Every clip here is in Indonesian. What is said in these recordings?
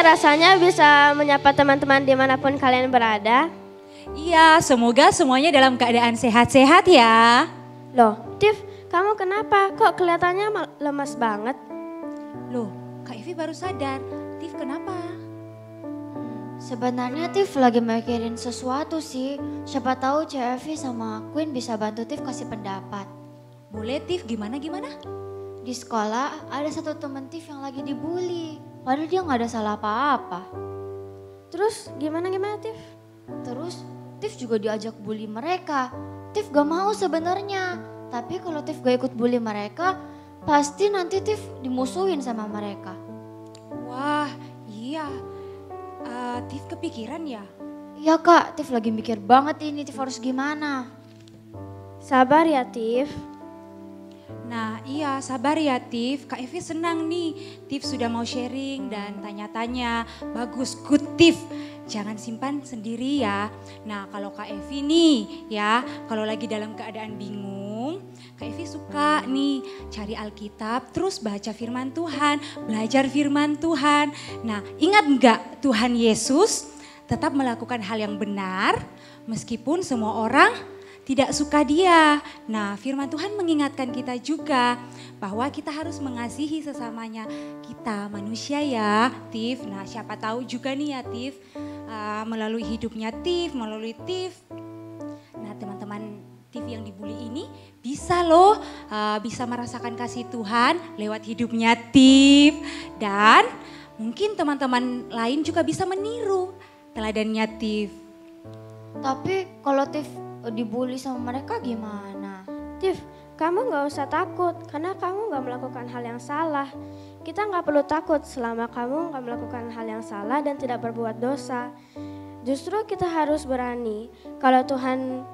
ya rasanya bisa menyapa teman-teman dimanapun kalian berada. Iya, semoga semuanya dalam keadaan sehat-sehat ya. Loh, Tiff, kamu kenapa? Kok kelihatannya lemas banget? Loh, Kak Evi baru sadar. Tiff kenapa? Sebenarnya Tiff lagi mikirin sesuatu sih. Siapa tahu Evi sama Queen bisa bantu Tiff kasih pendapat. Boleh Tiff, gimana? Di sekolah ada satu temen Tiff yang lagi dibully. Padahal dia gak ada salah apa-apa. Terus gimana Tiff? Terus Tiff juga diajak bully mereka. Tiff gak mau sebenarnya. Tapi kalau Tiff gak ikut bully mereka, pasti nanti Tiff dimusuhin sama mereka. Wah, iya. Tiff kepikiran ya? Iya Kak, Tiff lagi mikir banget ini, Tiff harus gimana. Sabar ya Tiff. Nah iya sabar ya Tiff, Kak Evi senang nih Tiff sudah mau sharing dan tanya-tanya. Bagus, good Tiff, jangan simpan sendiri ya. Nah kalau Kak Evi nih ya, kalau lagi dalam keadaan bingung, Kak Evi suka nih cari Alkitab terus baca firman Tuhan, belajar firman Tuhan. Nah ingat enggak Tuhan Yesus tetap melakukan hal yang benar meskipun semua orang tidak suka dia. Nah firman Tuhan mengingatkan kita juga bahwa kita harus mengasihi sesamanya. Kita manusia ya Tiff. Nah siapa tahu juga nih ya Tiff, melalui hidupnya Tiff, melalui Tiff. Nah teman-teman Tiff yang dibully ini bisa loh, bisa merasakan kasih Tuhan lewat hidupnya Tiff. Dan mungkin teman-teman lain juga bisa meniru teladannya Tiff. Tapi kalau Tiff dibully sama mereka gimana? Tiff, kamu gak usah takut karena kamu gak melakukan hal yang salah. Kita gak perlu takut selama kamu gak melakukan hal yang salah dan tidak berbuat dosa. Justru kita harus berani. Kalau Tuhan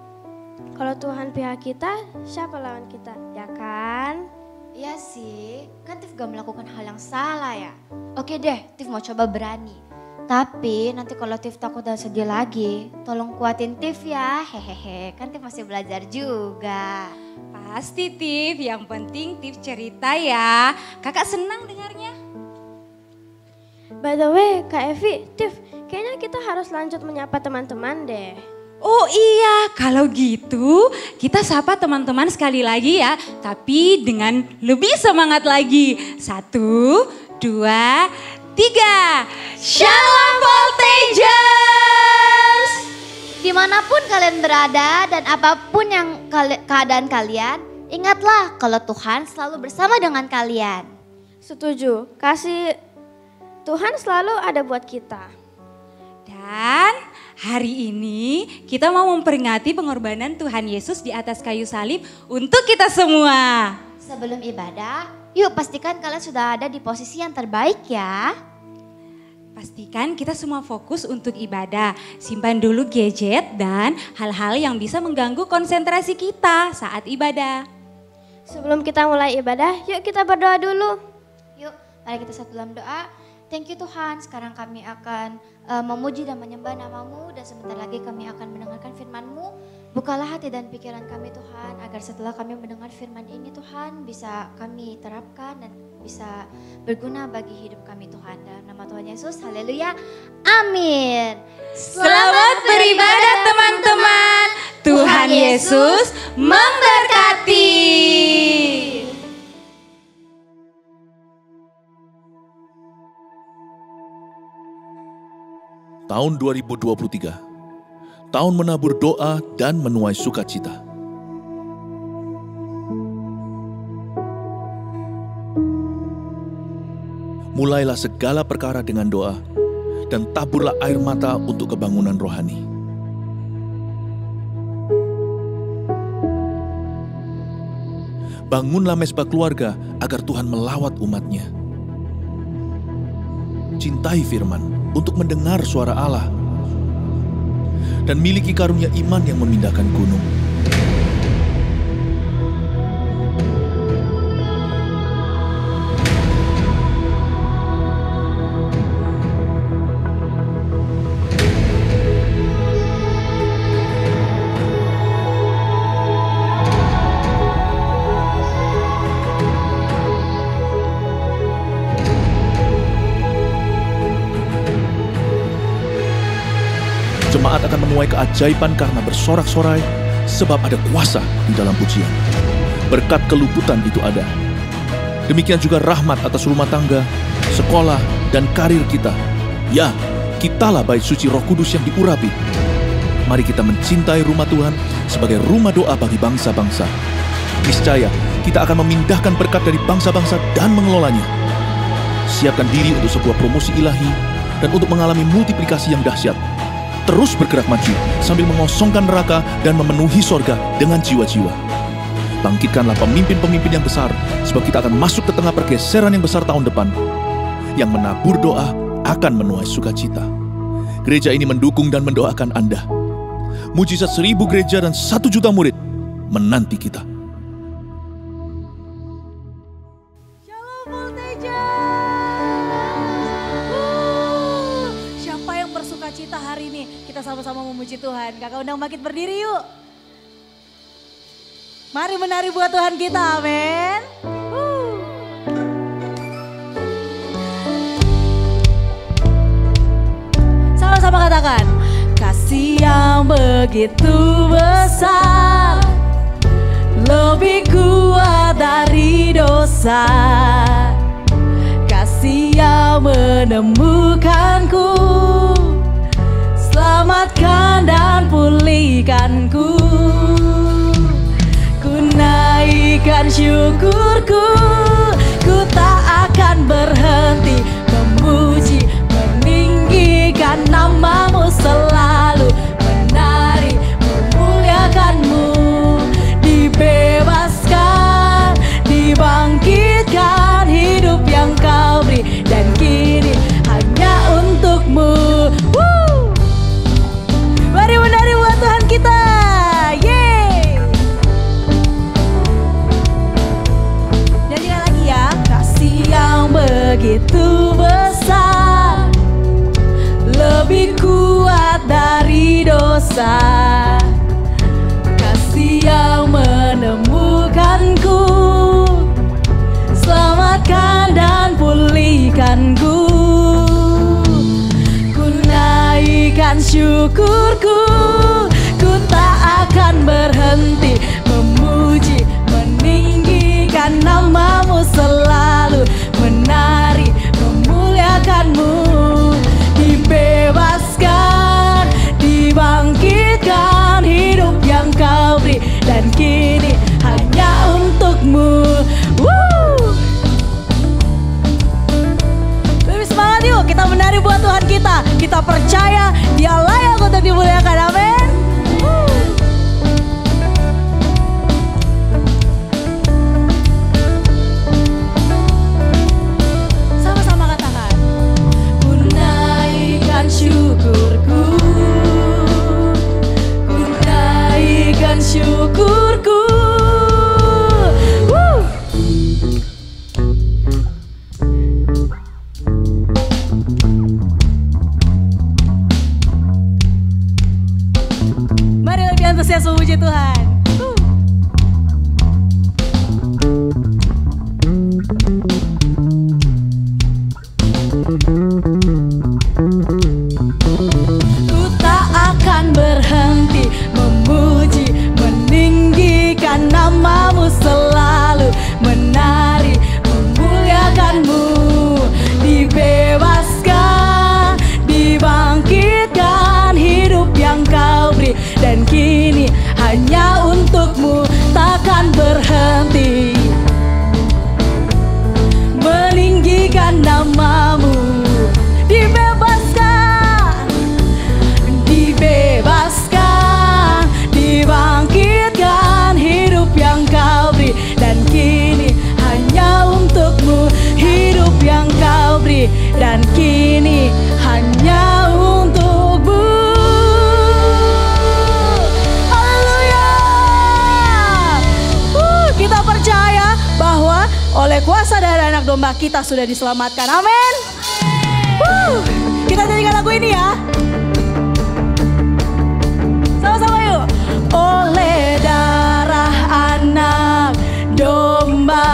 pihak kita, siapa lawan kita? Ya kan? Iya sih, kan Tiff gak melakukan hal yang salah ya. Oke deh, Tiff mau coba berani. Tapi nanti kalau Tiff takut dan sedih lagi, tolong kuatin Tiff ya, hehehe. Kan Tiff masih belajar juga. Pasti Tiff, yang penting Tiff cerita ya. Kakak senang dengarnya. By the way, Kak Evi, Tiff, kayaknya kita harus lanjut menyapa teman-teman deh. Oh iya, kalau gitu kita sapa teman-teman sekali lagi ya. Tapi dengan lebih semangat lagi. 1, 2, 3, Shalom Voltagers! Dimanapun kalian berada dan apapun yang keadaan kalian, ingatlah kalau Tuhan selalu bersama dengan kalian. Setuju, kasih Tuhan selalu ada buat kita. Dan hari ini kita mau memperingati pengorbanan Tuhan Yesus di atas kayu salib untuk kita semua. Sebelum ibadah, yuk pastikan kalian sudah ada di posisi yang terbaik ya. Pastikan kita semua fokus untuk ibadah. Simpan dulu gadget dan hal-hal yang bisa mengganggu konsentrasi kita saat ibadah. Sebelum kita mulai ibadah, yuk kita berdoa dulu. Yuk, mari kita satu dalam doa. Thank you Tuhan, sekarang kami akan memuji dan menyembah nama-Mu dan sebentar lagi kami akan mendengarkan firman-Mu. Bukalah hati dan pikiran kami Tuhan, agar setelah kami mendengar firman ini Tuhan bisa kami terapkan dan bisa berguna bagi hidup kami Tuhan. Dalam nama Tuhan Yesus, haleluya, amin. Selamat beribadah teman-teman, Tuhan Yesus memberkati. Tahun 2023, tahun menabur doa dan menuai sukacita. Mulailah segala perkara dengan doa, dan taburlah air mata untuk kebangunan rohani. Bangunlah mezbah keluarga agar Tuhan melawat umat-Nya. Cintai firman untuk mendengar suara Allah, dan miliki karunia iman yang memindahkan gunung. jemaat akan menuai keajaiban karena bersorak-sorai, sebab ada kuasa di dalam pujian. Berkat keluputan itu ada. Demikian juga rahmat atas rumah tangga, sekolah, dan karir kita. Ya, kitalah bait suci Roh Kudus yang diurapi. Mari kita mencintai rumah Tuhan sebagai rumah doa bagi bangsa-bangsa. Niscaya kita akan memindahkan berkat dari bangsa-bangsa dan mengelolanya. Siapkan diri untuk sebuah promosi ilahi dan untuk mengalami multiplikasi yang dahsyat. Terus bergerak maju sambil mengosongkan neraka dan memenuhi sorga dengan jiwa-jiwa. Bangkitkanlah pemimpin-pemimpin yang besar, sebab kita akan masuk ke tengah pergeseran yang besar tahun depan. Yang menabur doa akan menuai sukacita. Gereja ini mendukung dan mendoakan Anda. Mujizat 1000 gereja dan 1 juta murid menanti kita. Shalom Volteja. Siapa yang bersuka cita hari ini? Kita sama-sama memuji Tuhan. Kakak undang bangkit berdiri yuk. Mari menari buat Tuhan kita, amin. Sama-sama katakan, kasih yang begitu besar, lebih kuat dari dosa. Kasih yang menemukanku, selamatkan dan pulihkanku. Ku naikkan syukurku, ku tak akan berhenti memuji, meninggikan namamu selalu, menari, memuliakanmu. Dibebaskan, dibangkitkan, hidup yang kau beri, dan kini hanya untukmu. Mari menari buat Tuhan kita. Yeay. Nyanyikan lagi ya. Kasih yang begitu besar, lebih kuat dari dosa. Kasih yang menemukanku, selamatkan dan pulihkanku. Ku naikkan syukurku, ku tak akan berhenti memuji, meninggikan namamu selalu, menari, memuliakanmu. Dibebaskan, dibangkitkan, hidup yang kau beri, dan kini hanya untukmu. Lebih semangat yuk, kita menari buat Tuhan kita. Kita percaya Dia layak untuk dimuliakan, amin. Sama-sama katakan, ku naikkan syukurku, ku naikkan syukurku. Mari lebih antusias memuji Tuhan. Ku tak akan berhenti memuji, meninggikan namamu selalu, menari, memuliakanmu. Dibebaskan, dibangkitkan, hidup yang kau beri, dan kini hanya untukmu, takkan berhenti meninggikan namamu. Dibebaskan, dibebaskan, dibangkitkan, hidup yang kau beri, dan kini hanya untukmu, hidup yang kau beri, dan kini hanya untukmu. Haleluya. Kita percaya bahwa oleh kuasa darah anak domba kita sudah diselamatkan, amin. Kita nyanyikan lagu ini ya. Sama-sama yuk. Oleh darah anak domba,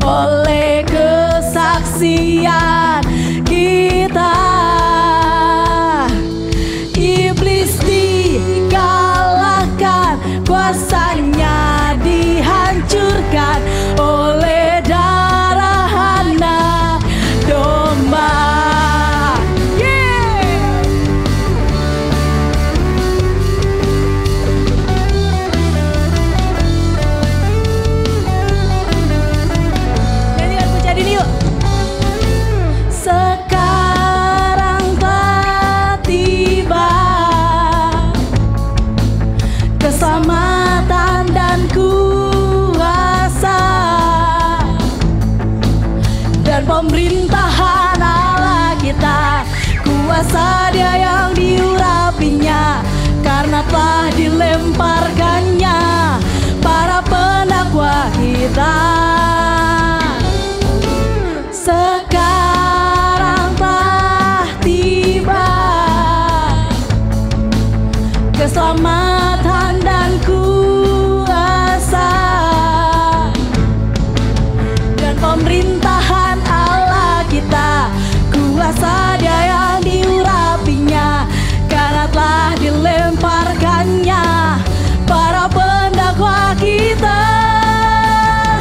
oleh kesaksian kita, kita. Sekarang telah tiba keselamatan dan kuasa dan pemerintahan Allah kita. Kuasa Dia yang diurapinya, karena telah dilemparkannya para pendakwa kita.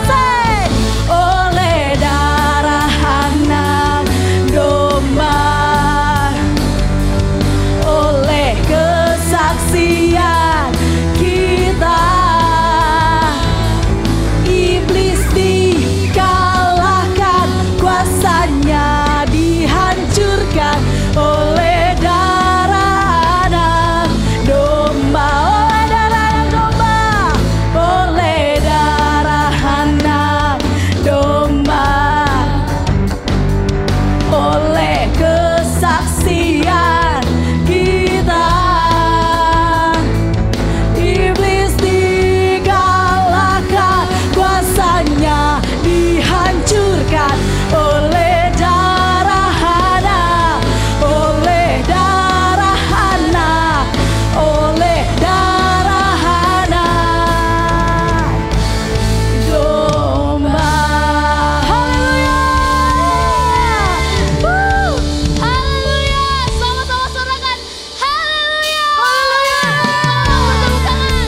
Say, oleh darah anak domba, oleh kesaksian kita, iblis dikalahkan, kuasanya dihancurkan oleh darah anak domba, oleh darah anak domba, oleh darah anak domba, oleh kesaksian kita, iblis dikalahkan, kuasanya dihancurkan oleh darah anak, oleh darah anak, oleh darah anak domba. Haleluya. Haleluya. Sama-sama sorakan. Haleluya. Haleluya. Tepuk tangan.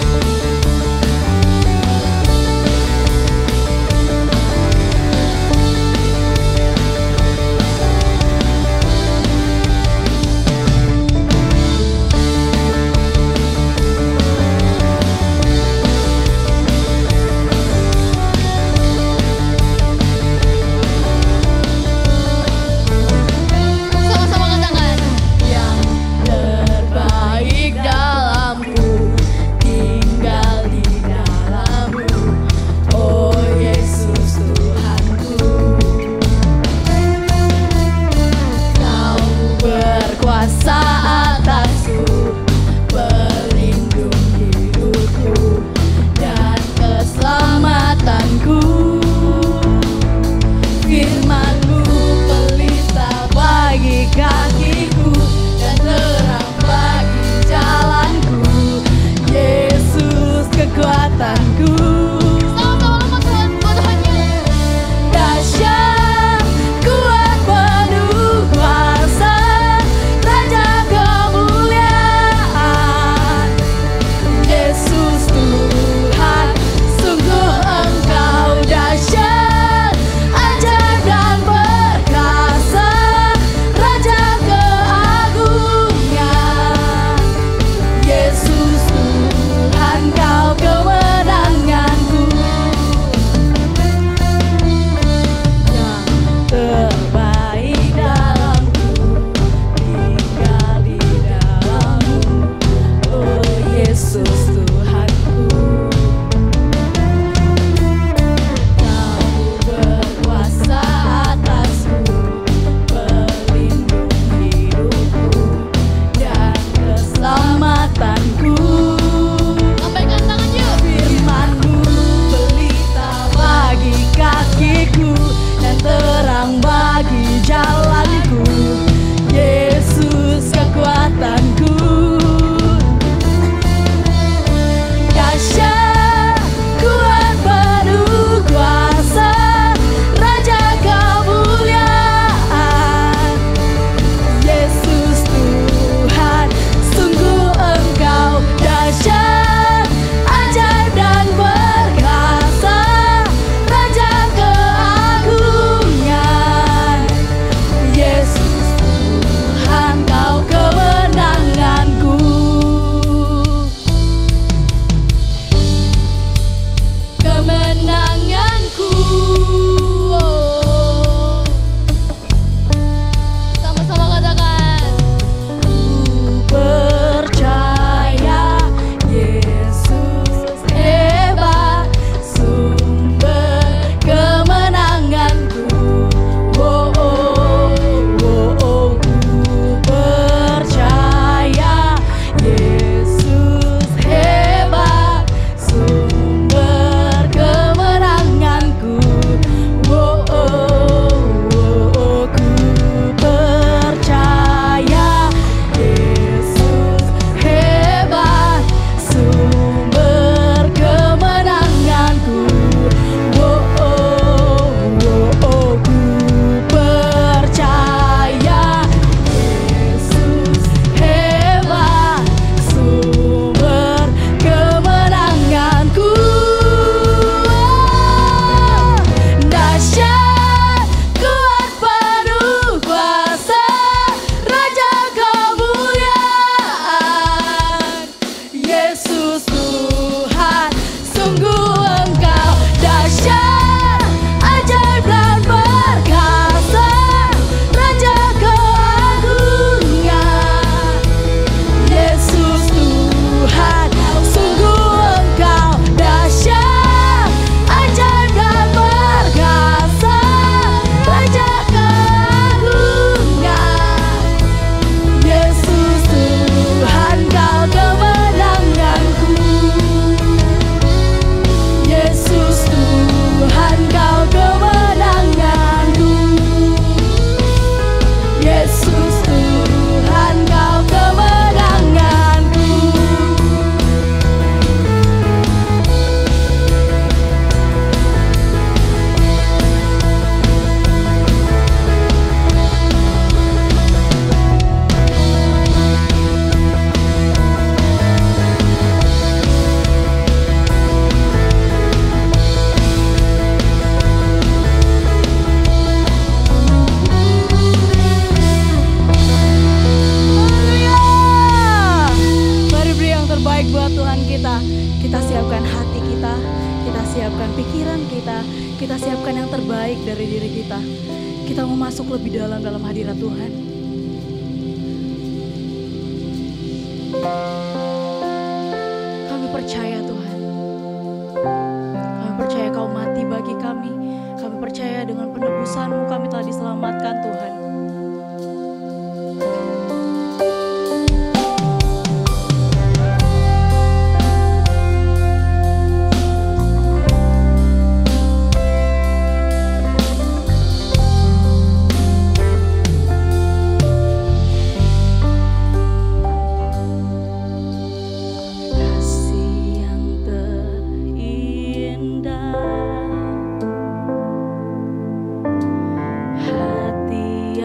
Sama-sama angkat tangan. Yang terbaik dalamku tinggal di dalammu, oh Yesus Tuhanku. Kau berkuasa atasku, pelindung hidupku dan keselamatanku. Firman-Mu pelita bagi kakiku dan terang bagi jalanku. Yesus kekuatanku. Sama-sama lompat Tuhan. Buat Tuhannya. Dahsyat, kuat, penuh kuasa, Raja untuk lebih dalam dalam hadirat Tuhan. Kami percaya Tuhan. Kami percaya Kau mati bagi kami. Kami percaya dengan penebusan-Mu kami telah diselamatkan Tuhan. Hati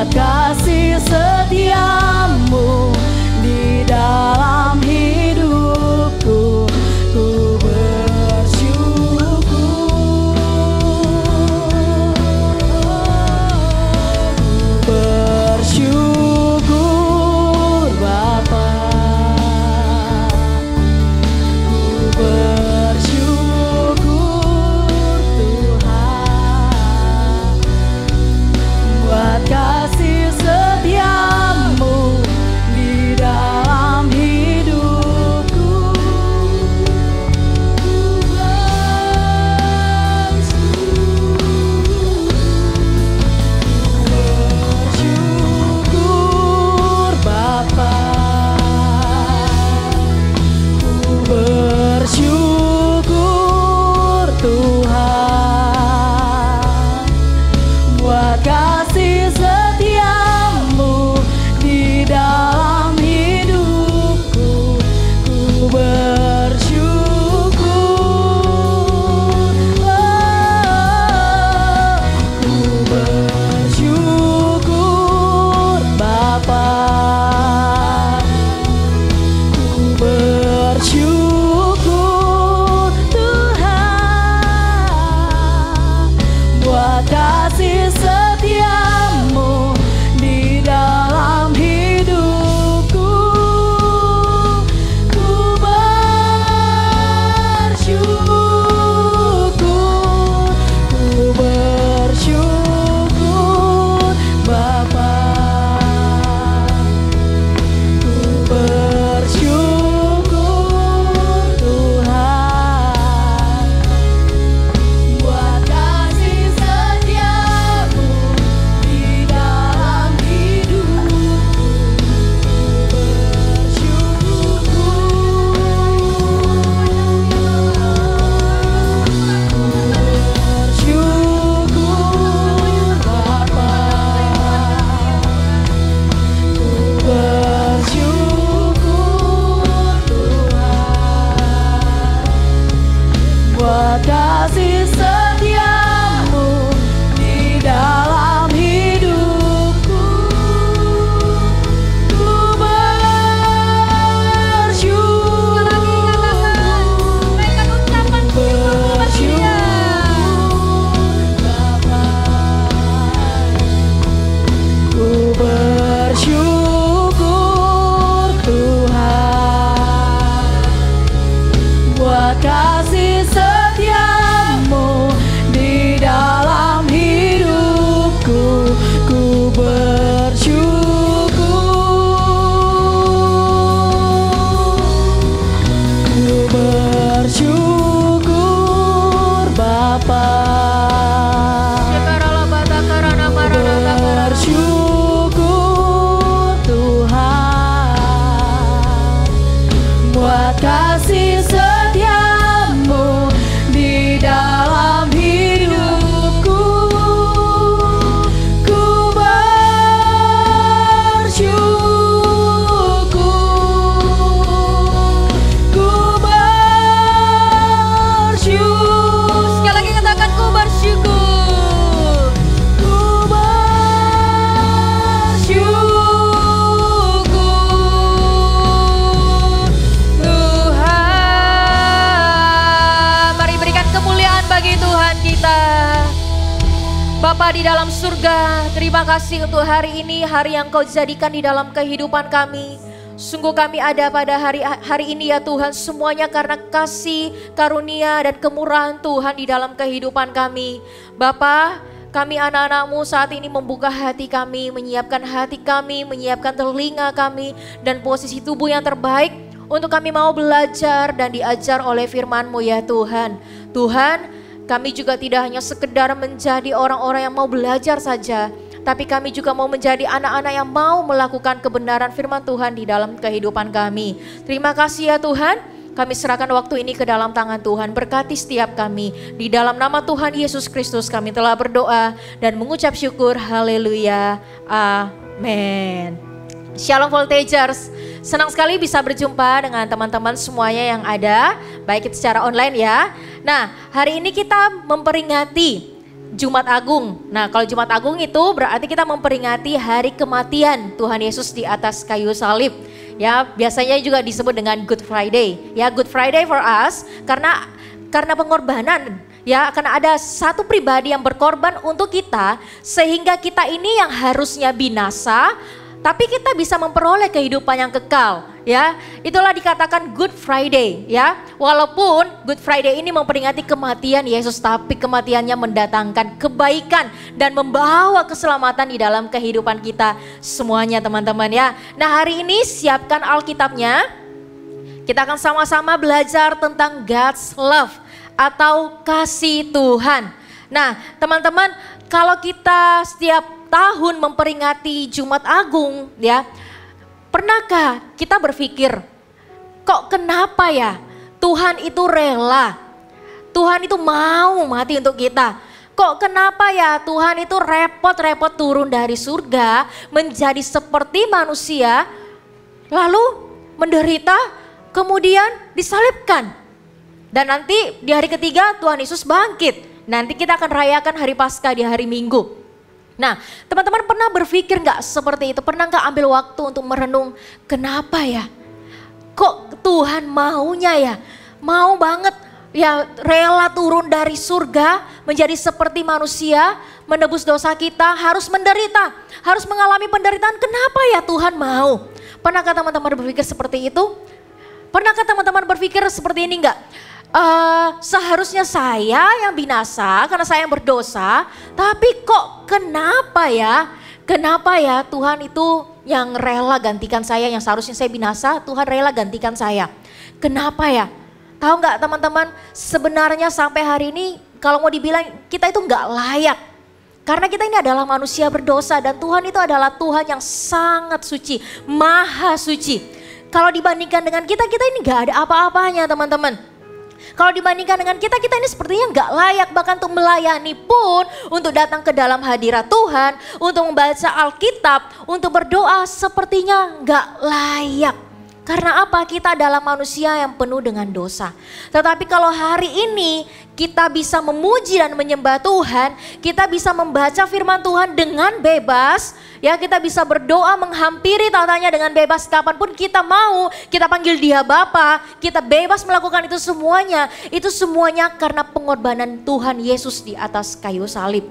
buat kasih setiamu di dalam hidupku. Ku bersyukur Bapa, ku bersyukur Tuhan buat kasih setiamu di dalam hidupku. Bersyukur Bapa, ku bersyukur Tuhan buat kasih setiamu di dalam hidupku. Ku bersyukur, ku bersyukur Bapa, ku bersyukur Tuhan buat kasih setiamu di dalam hidupku. Ku bersyukur Bapa, ku bersyukur Tuhan buat kasih setiamu di dalam hidupku. Bersyukur Bapa, ku bersyukur Tuhan buat kasih setiamu di dalam hidupku. Ku bersyukur, Bapa, ku bersyukur Tuhan buat kasih setiamu di dalam hidupku. Ku bersyukur Bapa, bersyukur Tuhan buat kasih setiamu di dalam hidupku. Ku bersyukur, ku bersyukur. Sekali lagi katakan ku bersyukur. Ku bersyukur Tuhan. Mari berikan kemuliaan bagi Tuhan kita. Bapa di dalam surga, terima kasih untuk hari ini, hari yang Kau jadikan di dalam kehidupan kami. Sungguh kami ada pada hari ini ya Tuhan, semuanya karena kasih, karunia dan kemurahan Tuhan di dalam kehidupan kami. Bapa, kami anak-anak-Mu saat ini membuka hati kami, menyiapkan hati kami, menyiapkan telinga kami dan posisi tubuh yang terbaik untuk kami mau belajar dan diajar oleh firman-Mu ya Tuhan. Tuhan, kami juga tidak hanya sekedar menjadi orang-orang yang mau belajar saja, tapi kami juga mau menjadi anak-anak yang mau melakukan kebenaran firman Tuhan di dalam kehidupan kami. Terima kasih ya Tuhan, kami serahkan waktu ini ke dalam tangan Tuhan. Berkati setiap kami, di dalam nama Tuhan Yesus Kristus kami telah berdoa dan mengucap syukur. Haleluya, amin. Shalom Voltagers, senang sekali bisa berjumpa dengan teman-teman semuanya yang ada, baik itu secara online ya. Nah, hari ini kita memperingati Jumat Agung. Nah, kalau Jumat Agung itu berarti kita memperingati hari kematian Tuhan Yesus di atas kayu salib. Ya, biasanya juga disebut dengan Good Friday. Ya, Good Friday for us karena pengorbanan. Ya, karena ada satu pribadi yang berkorban untuk kita sehingga kita ini yang harusnya binasa, tapi kita bisa memperoleh kehidupan yang kekal, ya. Itulah dikatakan Good Friday, ya. Walaupun Good Friday ini memperingati kematian Yesus, tapi kematiannya mendatangkan kebaikan dan membawa keselamatan di dalam kehidupan kita semuanya, teman-teman, ya. Nah, hari ini siapkan Alkitabnya. Kita akan sama-sama belajar tentang God's love atau kasih Tuhan. Nah, teman-teman, kalau kita setiap tahun memperingati Jumat Agung, ya, pernahkah kita berpikir, kok kenapa ya Tuhan itu rela, Tuhan itu mau mati untuk kita, kok kenapa ya Tuhan itu repot-repot turun dari surga menjadi seperti manusia, lalu menderita, kemudian disalibkan, dan nanti di hari ketiga Tuhan Yesus bangkit. Nanti kita akan rayakan hari Paskah di hari Minggu. Nah, teman-teman pernah berpikir nggak seperti itu? Pernah nggak ambil waktu untuk merenung, kenapa ya? Kok Tuhan maunya ya? Mau banget ya, rela turun dari surga menjadi seperti manusia, menebus dosa kita, harus menderita, harus mengalami penderitaan. Kenapa ya Tuhan mau? Pernahkah teman-teman berpikir seperti itu? Pernahkah teman-teman berpikir seperti ini enggak? Seharusnya saya yang binasa karena saya yang berdosa, tapi kok kenapa ya Tuhan itu yang rela gantikan saya, yang seharusnya saya binasa, Tuhan rela gantikan saya. Kenapa ya? Tahu nggak teman-teman, sebenarnya sampai hari ini kalau mau dibilang kita itu nggak layak. Karena kita ini adalah manusia berdosa dan Tuhan itu adalah Tuhan yang sangat suci, maha suci. Kalau dibandingkan dengan kita ini nggak ada apa-apanya, teman-teman. Kalau dibandingkan dengan kita ini sepertinya nggak layak bahkan untuk melayani pun, untuk datang ke dalam hadirat Tuhan, untuk membaca Alkitab, untuk berdoa sepertinya nggak layak. Karena apa? Kita adalah manusia yang penuh dengan dosa. Tetapi kalau hari ini kita bisa memuji dan menyembah Tuhan, kita bisa membaca firman Tuhan dengan bebas, ya, kita bisa berdoa menghampiri tatanya dengan bebas kapanpun kita mau, kita panggil Dia Bapa, kita bebas melakukan itu semuanya karena pengorbanan Tuhan Yesus di atas kayu salib.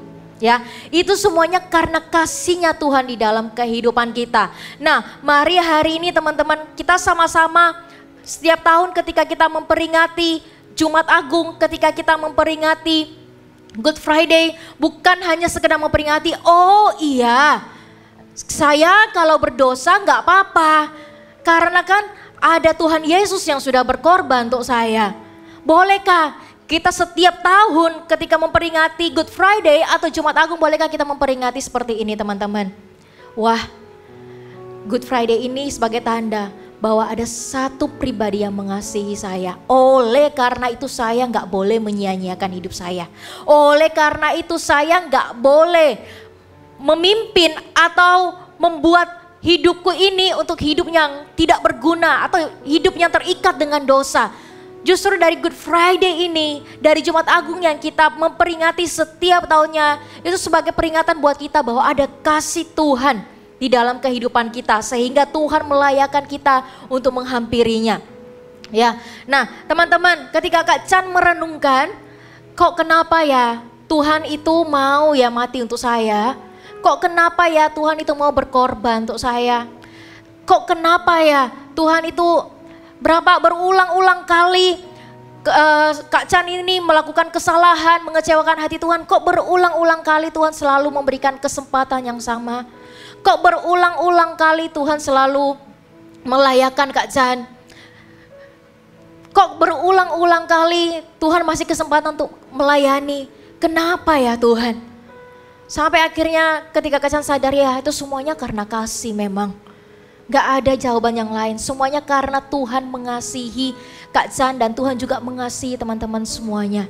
Ya, itu semuanya karena kasih-Nya Tuhan di dalam kehidupan kita. Nah, mari hari ini teman-teman kita sama-sama setiap tahun ketika kita memperingati Jumat Agung, ketika kita memperingati Good Friday, bukan hanya sekedar memperingati, oh iya, saya kalau berdosa nggak apa-apa, karena kan ada Tuhan Yesus yang sudah berkorban untuk saya. Bolehkah kita setiap tahun ketika memperingati Good Friday atau Jumat Agung, bolehkah kita memperingati seperti ini, teman-teman? Wah, Good Friday ini sebagai tanda bahwa ada satu pribadi yang mengasihi saya. Oleh karena itu saya nggak boleh menyia-nyiakan hidup saya. Oleh karena itu saya nggak boleh memimpin atau membuat hidupku ini untuk hidup yang tidak berguna atau hidup yang terikat dengan dosa. Justru dari Good Friday ini, dari Jumat Agung yang kita memperingati setiap tahunnya, itu sebagai peringatan buat kita bahwa ada kasih Tuhan di dalam kehidupan kita, sehingga Tuhan melayakkan kita untuk menghampirinya. Ya, nah teman-teman, ketika Kak Chan merenungkan, kok kenapa ya Tuhan itu mau ya mati untuk saya? Kok kenapa ya Tuhan itu mau berkorban untuk saya? Kok kenapa ya Tuhan itu berulang-ulang kali Kak Chan ini melakukan kesalahan, mengecewakan hati Tuhan. Kok berulang-ulang kali Tuhan selalu memberikan kesempatan yang sama? Kok berulang-ulang kali Tuhan selalu melayakkan Kak Chan? Kok berulang-ulang kali Tuhan masih kesempatan untuk melayani? Kenapa ya Tuhan? Sampai akhirnya ketika Kak Chan sadar, ya itu semuanya karena kasih memang. Gak ada jawaban yang lain, semuanya karena Tuhan mengasihi Kak Chan dan Tuhan juga mengasihi teman-teman semuanya.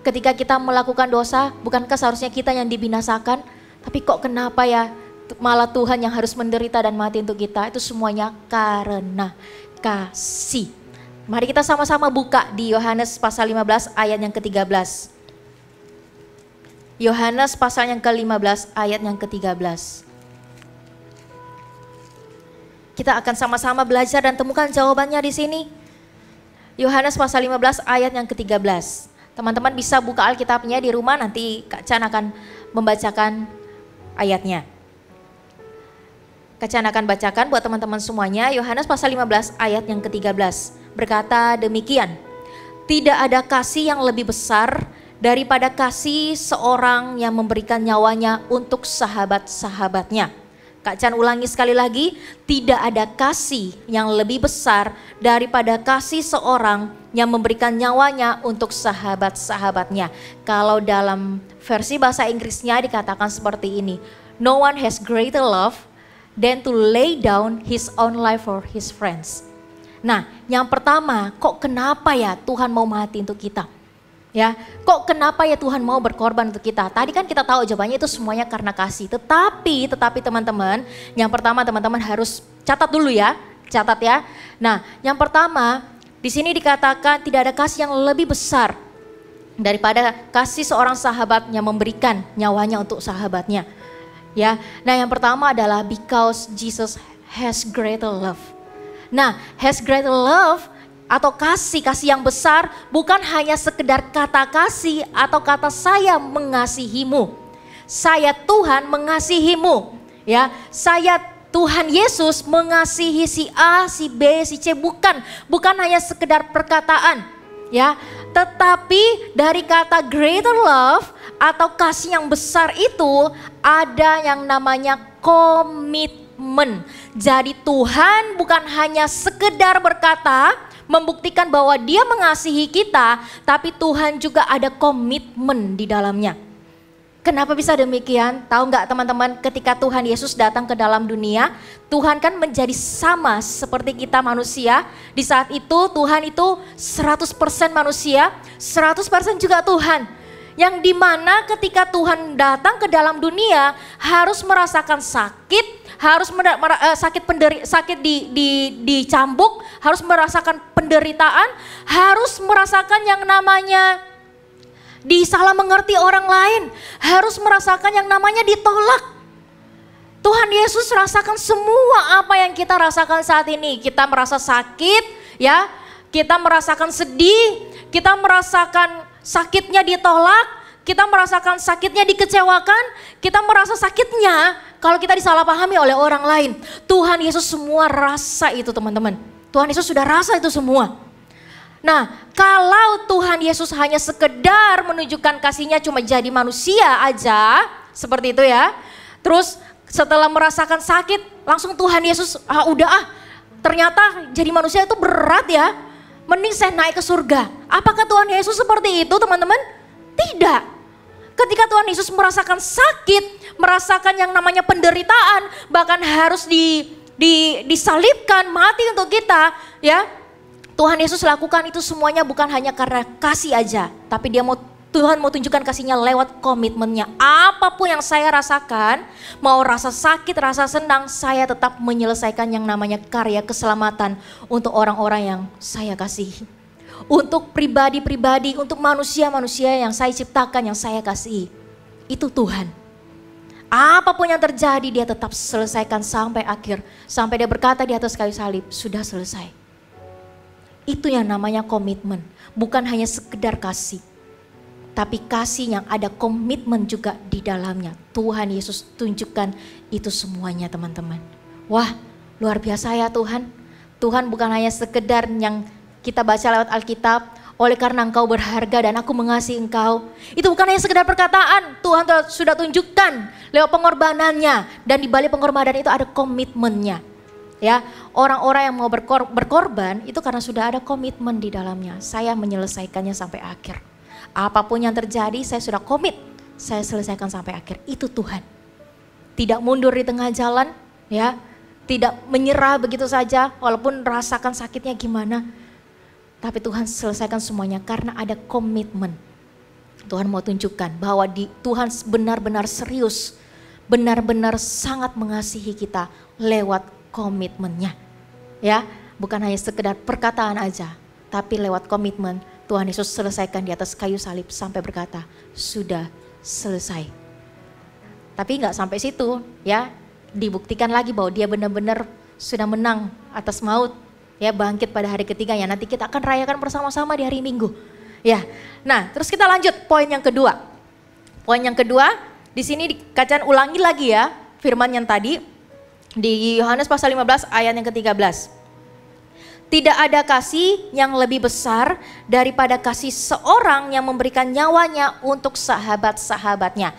Ketika kita melakukan dosa, bukankah seharusnya kita yang dibinasakan? Tapi kok kenapa ya malah Tuhan yang harus menderita dan mati untuk kita? Itu semuanya karena kasih. Mari kita sama-sama buka di Yohanes pasal 15 ayat yang ke-13. Yohanes pasal yang ke-15 ayat yang ke-13. Kita akan sama-sama belajar dan temukan jawabannya di sini. Yohanes pasal 15 ayat yang ke-13. Teman-teman bisa buka Alkitabnya di rumah, nanti Kak Chan akan membacakan ayatnya. Kak Chan akan bacakan buat teman-teman semuanya. Yohanes pasal 15 ayat yang ke-13 berkata demikian. Tidak ada kasih yang lebih besar daripada kasih seorang yang memberikan nyawanya untuk sahabat-sahabatnya. Kak Chan ulangi sekali lagi, tidak ada kasih yang lebih besar daripada kasih seorang yang memberikan nyawanya untuk sahabat-sahabatnya. Kalau dalam versi bahasa Inggrisnya dikatakan seperti ini, no one has greater love than to lay down his own life for his friends. Nah, yang pertama, kok kenapa ya Tuhan mau mati untuk kita? Ya, kok kenapa ya Tuhan mau berkorban untuk kita? Tadi kan kita tahu jawabannya itu semuanya karena kasih. Tetapi teman-teman, yang pertama teman-teman harus catat dulu ya, catat ya. Nah, yang pertama di sini dikatakan tidak ada kasih yang lebih besar daripada kasih seorang sahabat yang memberikan nyawanya untuk sahabatnya. Ya, nah yang pertama adalah because Jesus has greater love. Nah, has greater love atau kasih yang besar bukan hanya sekedar kata kasih atau kata saya mengasihimu. Saya Tuhan mengasihimu. Ya, saya Tuhan Yesus mengasihi si A, si B, si C, bukan hanya sekedar perkataan. Ya, tetapi dari kata greater love atau kasih yang besar itu ada yang namanya komitmen. Jadi Tuhan bukan hanya sekedar berkata, membuktikan bahwa dia mengasihi kita, tapi Tuhan juga ada komitmen di dalamnya. Kenapa bisa demikian? Tahu nggak teman-teman, ketika Tuhan Yesus datang ke dalam dunia, Tuhan kan menjadi sama seperti kita manusia. Di saat itu Tuhan itu 100% manusia, 100% juga Tuhan. Yang dimana ketika Tuhan datang ke dalam dunia harus merasakan sakit, harus sakit dicambuk, harus merasakan penderitaan, harus merasakan yang namanya disalah mengerti orang lain, harus merasakan yang namanya ditolak. Tuhan Yesus rasakan semua apa yang kita rasakan saat ini. Kita merasa sakit, ya, kita merasakan sedih, kita merasakan sakitnya ditolak, kita merasakan sakitnya dikecewakan, kita merasa sakitnya kalau kita disalahpahami oleh orang lain. Tuhan Yesus semua rasa itu teman-teman. Tuhan Yesus sudah rasa itu semua. Nah, kalau Tuhan Yesus hanya sekedar menunjukkan kasihnya cuma jadi manusia aja, seperti itu ya. Terus setelah merasakan sakit, langsung Tuhan Yesus, ternyata jadi manusia itu berat ya. Mending saya naik ke surga. Apakah Tuhan Yesus seperti itu teman-teman? Tidak. Ketika Tuhan Yesus merasakan sakit, merasakan yang namanya penderitaan, bahkan harus disalibkan, mati untuk kita, ya. Tuhan Yesus lakukan itu semuanya bukan hanya karena kasih aja, tapi Tuhan mau tunjukkan kasihnya lewat komitmennya. Apapun yang saya rasakan, mau rasa sakit, rasa senang, saya tetap menyelesaikan yang namanya karya keselamatan untuk orang-orang yang saya kasihi. Untuk pribadi-pribadi, untuk manusia-manusia yang saya ciptakan, yang saya kasihi. Itu Tuhan. Apapun yang terjadi dia tetap selesaikan sampai akhir. Sampai dia berkata di atas kayu salib, sudah selesai. Itu yang namanya komitmen. Bukan hanya sekedar kasih. Tapi kasih yang ada komitmen juga di dalamnya. Tuhan Yesus tunjukkan itu semuanya teman-teman. Wah, luar biasa ya Tuhan. Tuhan bukan hanya sekedar yang kita baca lewat Alkitab, oleh karena engkau berharga dan aku mengasihi engkau. Itu bukan hanya sekedar perkataan, Tuhan sudah tunjukkan lewat pengorbanannya. Dan di balik pengorbanan itu ada komitmennya. Ya, orang-orang yang mau berkorban itu karena sudah ada komitmen di dalamnya. Saya menyelesaikannya sampai akhir. Apapun yang terjadi saya sudah komit, saya selesaikan sampai akhir. Itu Tuhan. Tidak mundur di tengah jalan, ya. Tidak menyerah begitu saja walaupun rasakan sakitnya gimana. Tapi Tuhan selesaikan semuanya karena ada komitmen. Tuhan mau tunjukkan bahwa Tuhan benar-benar serius, benar-benar sangat mengasihi kita lewat komitmennya. Ya, bukan hanya sekedar perkataan aja, tapi lewat komitmen Tuhan Yesus selesaikan di atas kayu salib sampai berkata, sudah selesai. Tapi nggak sampai situ ya, dibuktikan lagi bahwa dia benar-benar sudah menang atas maut, ya bangkit pada hari ketiga ya. Nanti kita akan rayakan bersama-sama di hari Minggu. Ya, nah terus kita lanjut poin yang kedua. Poin yang kedua di sini Kak ulangi lagi ya firman yang tadi di Yohanes pasal 15 ayat yang ke-13. Tidak ada kasih yang lebih besar daripada kasih seorang yang memberikan nyawanya untuk sahabat-sahabatnya.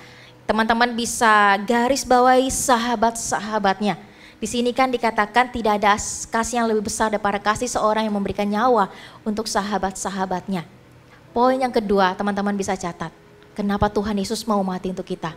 Teman-teman bisa garis bawahi sahabat-sahabatnya. Di sini kan dikatakan tidak ada kasih yang lebih besar daripada kasih seorang yang memberikan nyawa untuk sahabat-sahabatnya. Poin yang kedua teman-teman bisa catat. Kenapa Tuhan Yesus mau mati untuk kita?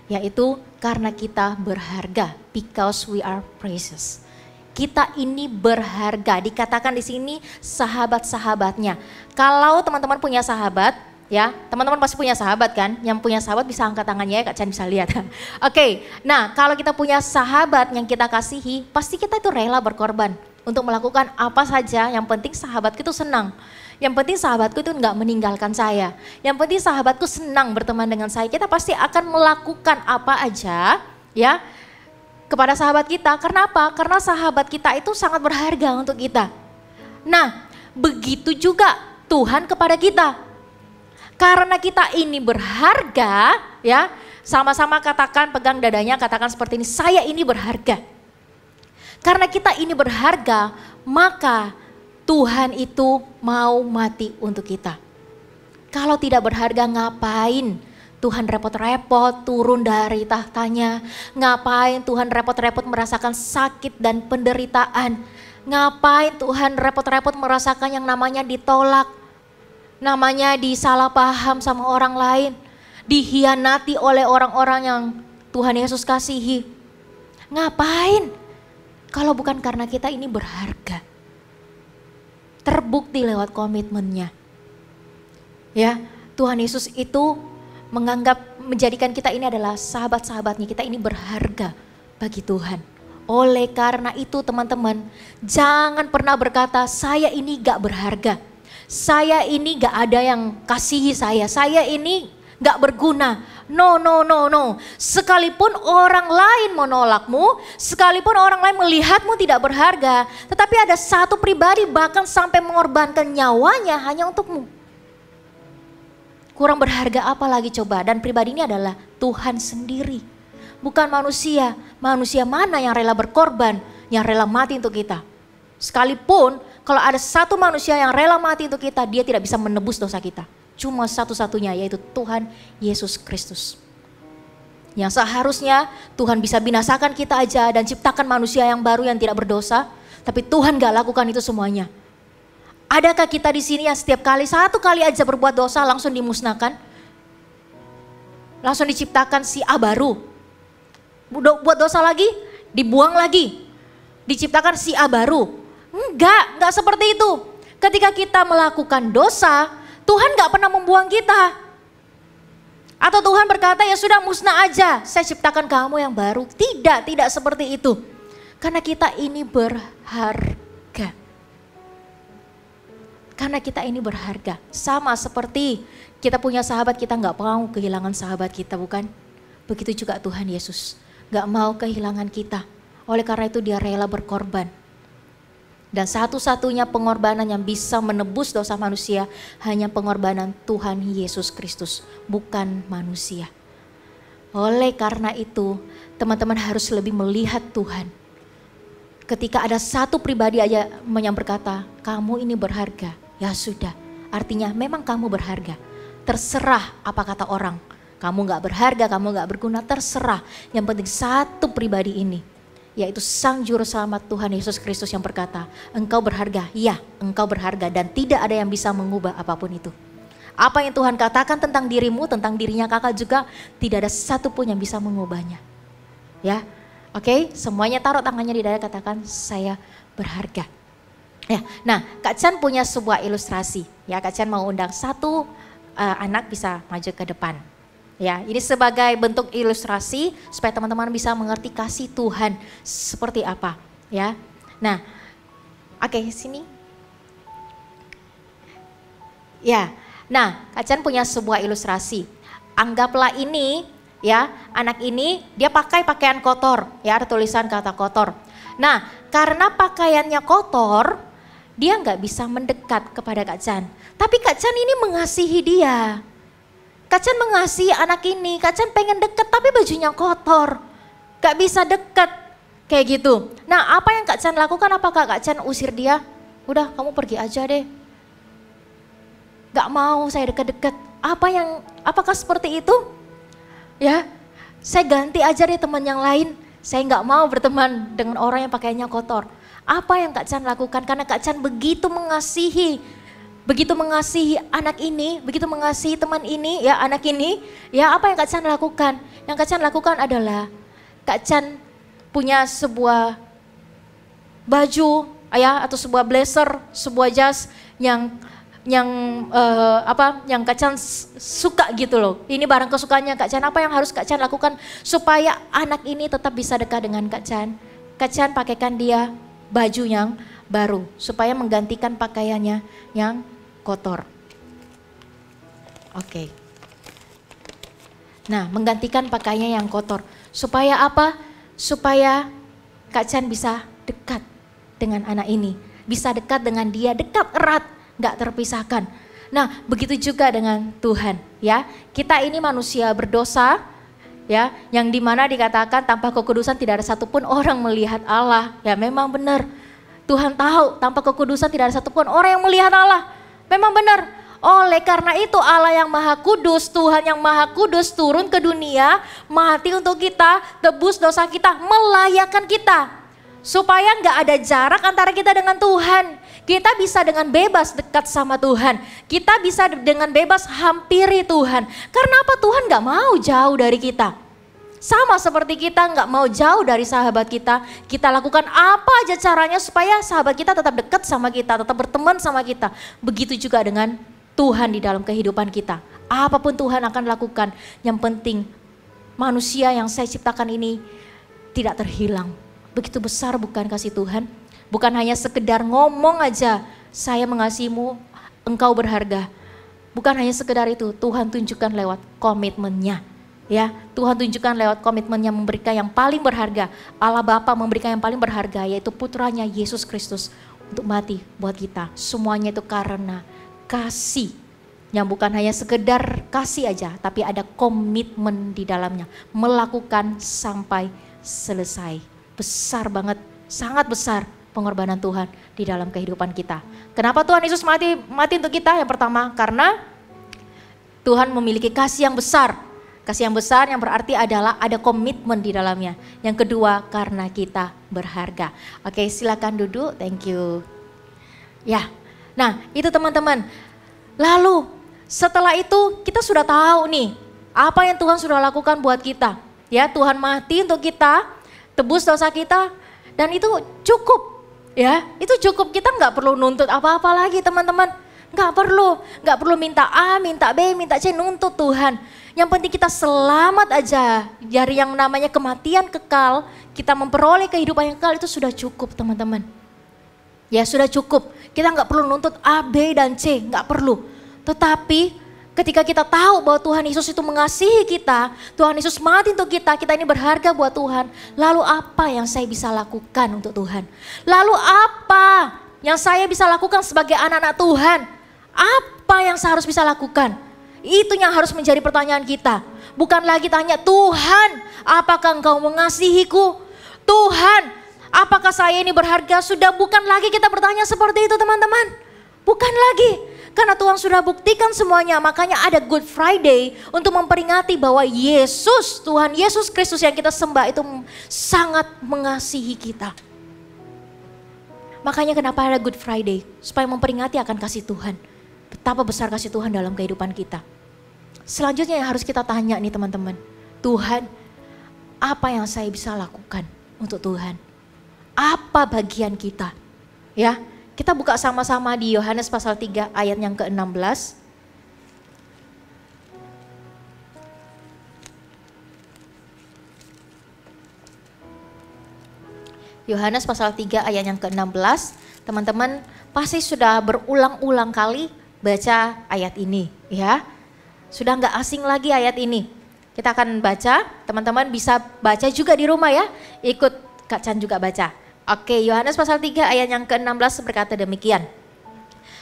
Yaitu karena kita berharga, because we are precious. Kita ini berharga, dikatakan di sini sahabat-sahabatnya. Kalau teman-teman punya sahabat, ya teman-teman pasti punya sahabat kan? Yang punya sahabat bisa angkat tangannya ya, Kak Chan bisa lihat. Oke, nah kalau kita punya sahabat yang kita kasihi, pasti kita itu rela berkorban untuk melakukan apa saja. Yang penting sahabatku itu senang. Yang penting sahabatku itu enggak meninggalkan saya. Yang penting sahabatku senang berteman dengan saya. Kita pasti akan melakukan apa aja ya kepada sahabat kita. Karena apa? Karena sahabat kita itu sangat berharga untuk kita. Nah, begitu juga Tuhan kepada kita. Karena kita ini berharga, ya, sama-sama katakan, pegang dadanya, katakan seperti ini, saya ini berharga. Karena kita ini berharga, maka Tuhan itu mau mati untuk kita. Kalau tidak berharga, ngapain Tuhan repot-repot turun dari tahtanya? Ngapain Tuhan repot-repot merasakan sakit dan penderitaan? Ngapain Tuhan repot-repot merasakan yang namanya ditolak? Namanya disalah paham sama orang lain? Dihianati oleh orang-orang yang Tuhan Yesus kasihi? Ngapain? Kalau bukan karena kita ini berharga. Terbukti lewat komitmennya. Ya, Tuhan Yesus itu menjadikan kita ini adalah sahabat-sahabatnya, kita ini berharga bagi Tuhan. Oleh karena itu teman-teman, jangan pernah berkata saya ini gak berharga, saya ini gak ada yang kasihi saya ini gak berguna. No. Sekalipun orang lain menolakmu, sekalipun orang lain melihatmu tidak berharga, tetapi ada satu pribadi bahkan sampai mengorbankan nyawanya hanya untukmu. Kurang berharga apa lagi coba? Dan pribadi ini adalah Tuhan sendiri. Bukan manusia. Manusia mana yang rela berkorban, yang rela mati untuk kita. Sekalipun kalau ada satu manusia yang rela mati untuk kita, dia tidak bisa menebus dosa kita. Cuma satu-satunya, yaitu Tuhan Yesus Kristus. Yang seharusnya Tuhan bisa binasakan kita aja dan ciptakan manusia yang baru yang tidak berdosa. Tapi Tuhan gak lakukan itu semuanya. Adakah kita di sini yang setiap kali, satu kali aja berbuat dosa langsung dimusnahkan? Langsung diciptakan si A baru. Buat dosa lagi, dibuang lagi. Diciptakan si A baru. Enggak seperti itu. Ketika kita melakukan dosa, Tuhan gak pernah membuang kita. Atau Tuhan berkata ya sudah musnah aja, saya ciptakan kamu yang baru. Tidak seperti itu. Karena kita ini berharga. Karena kita ini berharga. Sama seperti kita punya sahabat, kita gak mau kehilangan sahabat kita, bukan? Begitu juga Tuhan Yesus. Gak mau kehilangan kita. Oleh karena itu dia rela berkorban. Dan satu-satunya pengorbanan yang bisa menebus dosa manusia hanya pengorbanan Tuhan Yesus Kristus, bukan manusia. Oleh karena itu, teman-teman harus lebih melihat Tuhan. Ketika ada satu pribadi aja yang berkata, kamu ini berharga, ya sudah. Artinya memang kamu berharga. Terserah apa kata orang. Kamu gak berharga, kamu gak berguna, terserah. Yang penting satu pribadi ini, yaitu Sang Juru Selamat Tuhan Yesus Kristus yang berkata, engkau berharga, ya engkau berharga dan tidak ada yang bisa mengubah apapun itu. Apa yang Tuhan katakan tentang dirimu, tentang dirinya kakak juga, tidak ada satupun yang bisa mengubahnya. Ya, oke, semuanya taruh tangannya di dada, katakan saya berharga. Ya, nah Kak Chan punya sebuah ilustrasi. Ya, Kak Chan mau undang satu anak bisa maju ke depan. Ya, ini sebagai bentuk ilustrasi supaya teman-teman bisa mengerti kasih Tuhan seperti apa, ya. Nah, oke, sini. Ya, nah, Kak Chan punya sebuah ilustrasi. Anggaplah ini ya, anak ini dia pakai pakaian kotor, ya ada tulisan kata kotor. Nah, karena pakaiannya kotor, dia nggak bisa mendekat kepada Kak Chan. Tapi Kak Chan ini mengasihi dia. Kak Chan mengasihi anak ini, Kak Chan pengen deket tapi bajunya kotor. Gak bisa deket, kayak gitu. Nah, apa yang Kak Chan lakukan? Apakah Kak Chan usir dia? Udah, kamu pergi aja deh. Gak mau saya deket-deket. Apakah seperti itu? Ya, saya ganti aja deh teman yang lain. Saya nggak mau berteman dengan orang yang pakaiannya kotor. Apa yang Kak Chan lakukan? Karena Kak Chan begitu mengasihi anak ini, begitu mengasihi teman ini, ya anak ini. Ya apa yang Kak Chan lakukan? Yang Kak Chan lakukan adalah Kak Chan punya sebuah baju, ya atau sebuah blazer, sebuah jas yang Kak Chan suka gitu loh. Ini barang kesukaannya Kak Chan. Apa yang harus Kak Chan lakukan supaya anak ini tetap bisa dekat dengan Kak Chan? Kak Chan pakaikan dia baju yang baru supaya menggantikan pakaiannya yang kotor. Oke. Nah, menggantikan pakaiannya yang kotor. Supaya apa? Supaya Kak Chan bisa dekat dengan anak ini. Bisa dekat dengan dia, dekat erat. Gak terpisahkan. Nah, begitu juga dengan Tuhan, ya. Kita ini manusia berdosa, ya, yang dimana dikatakan tanpa kekudusan tidak ada satupun orang melihat Allah. Ya, memang benar. Tuhan tahu tanpa kekudusan tidak ada satupun orang yang melihat Allah. Memang benar. Oleh karena itu Allah yang Maha Kudus, Tuhan yang Maha Kudus turun ke dunia, mati untuk kita, tebus dosa kita, melayakkan kita. Supaya nggak ada jarak antara kita dengan Tuhan. Kita bisa dengan bebas dekat sama Tuhan. Kita bisa dengan bebas hampiri Tuhan. Karena apa? Tuhan gak mau jauh dari kita. Sama seperti kita gak mau jauh dari sahabat kita. Kita lakukan apa aja caranya supaya sahabat kita tetap dekat sama kita. Tetap berteman sama kita. Begitu juga dengan Tuhan di dalam kehidupan kita. Apapun Tuhan akan lakukan. Yang penting manusia yang saya ciptakan ini tidak terhilang. Begitu besar bukan kasih Tuhan. Bukan hanya sekedar ngomong aja, saya mengasihimu, engkau berharga. Bukan hanya sekedar itu, Tuhan tunjukkan lewat komitmennya. Ya, Tuhan tunjukkan lewat komitmennya memberikan yang paling berharga. Allah Bapa memberikan yang paling berharga, yaitu putranya Yesus Kristus untuk mati buat kita. Semuanya itu karena kasih. Yang bukan hanya sekedar kasih aja, tapi ada komitmen di dalamnya. Melakukan sampai selesai. Besar banget, sangat besar pengorbanan Tuhan di dalam kehidupan kita. Kenapa Tuhan Yesus mati untuk kita? Yang pertama, karena Tuhan memiliki kasih yang besar. Kasih yang besar yang berarti adalah ada komitmen di dalamnya. Yang kedua, karena kita berharga. Oke, silakan duduk. Thank you. Ya, nah itu teman-teman. Lalu setelah itu kita sudah tahu nih apa yang Tuhan sudah lakukan buat kita. Ya, Tuhan mati untuk kita, tebus dosa kita, dan itu cukup. Ya, itu cukup. Kita nggak perlu nuntut apa-apa lagi teman-teman. Nggak perlu minta A, minta B, minta C, nuntut Tuhan. Yang penting kita selamat aja dari yang namanya kematian kekal. Kita memperoleh kehidupan yang kekal, itu sudah cukup teman-teman. Ya sudah cukup. Kita nggak perlu nuntut A, B, dan C, nggak perlu. Tetapi ketika kita tahu bahwa Tuhan Yesus itu mengasihi kita, Tuhan Yesus mati untuk kita, kita ini berharga buat Tuhan. Lalu apa yang saya bisa lakukan untuk Tuhan? Lalu apa yang saya bisa lakukan sebagai anak-anak Tuhan? Apa yang saya harus bisa lakukan? Itu yang harus menjadi pertanyaan kita. Bukan lagi tanya, Tuhan, apakah Engkau mengasihiku? Tuhan, apakah saya ini berharga? Sudah bukan lagi kita bertanya seperti itu teman-teman. Bukan lagi. Karena Tuhan sudah buktikan semuanya, makanya ada Good Friday untuk memperingati bahwa Yesus, Tuhan Yesus Kristus yang kita sembah itu sangat mengasihi kita. Makanya kenapa ada Good Friday? Supaya memperingati akan kasih Tuhan. Betapa besar kasih Tuhan dalam kehidupan kita. Selanjutnya yang harus kita tanya nih teman-teman. Tuhan, apa yang saya bisa lakukan untuk Tuhan? Apa bagian kita? Ya. Kita buka sama-sama di Yohanes pasal 3 ayat yang ke-16. Yohanes pasal 3 ayat yang ke-16. Teman-teman pasti sudah berulang-ulang kali baca ayat ini, ya. Sudah nggak asing lagi ayat ini. Kita akan baca, teman-teman bisa baca juga di rumah ya. Ikut Kak Chan juga baca. Oke, Yohanes pasal 3 ayat yang ke-16 berkata demikian.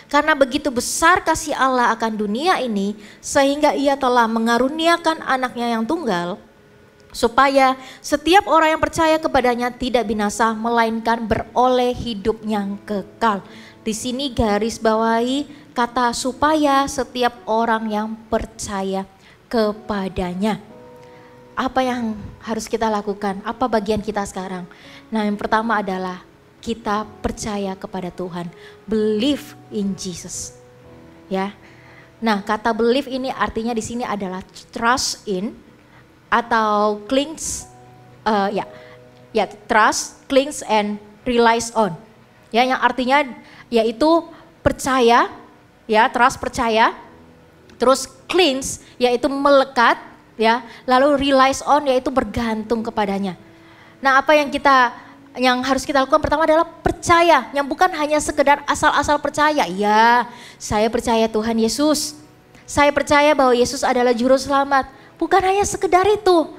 Karena begitu besar kasih Allah akan dunia ini, sehingga ia telah mengaruniakan anaknya yang tunggal, supaya setiap orang yang percaya kepadanya tidak binasa, melainkan beroleh hidup yang kekal. Di sini garis bawahi kata supaya setiap orang yang percaya kepadanya. Apa yang harus kita lakukan? Apa bagian kita sekarang? Nah, yang pertama adalah kita percaya kepada Tuhan, believe in Jesus. Ya. Nah, kata believe ini artinya di sini adalah trust in atau clings trust, clings and relies on. Ya, yang artinya yaitu percaya, ya, trust percaya, terus clings yaitu melekat, ya, lalu relies on yaitu bergantung kepadanya. Nah, apa yang harus kita lakukan pertama adalah percaya, yang bukan hanya sekedar asal-asal percaya. Ya, saya percaya Tuhan Yesus. Saya percaya bahwa Yesus adalah juru selamat. Bukan hanya sekedar itu.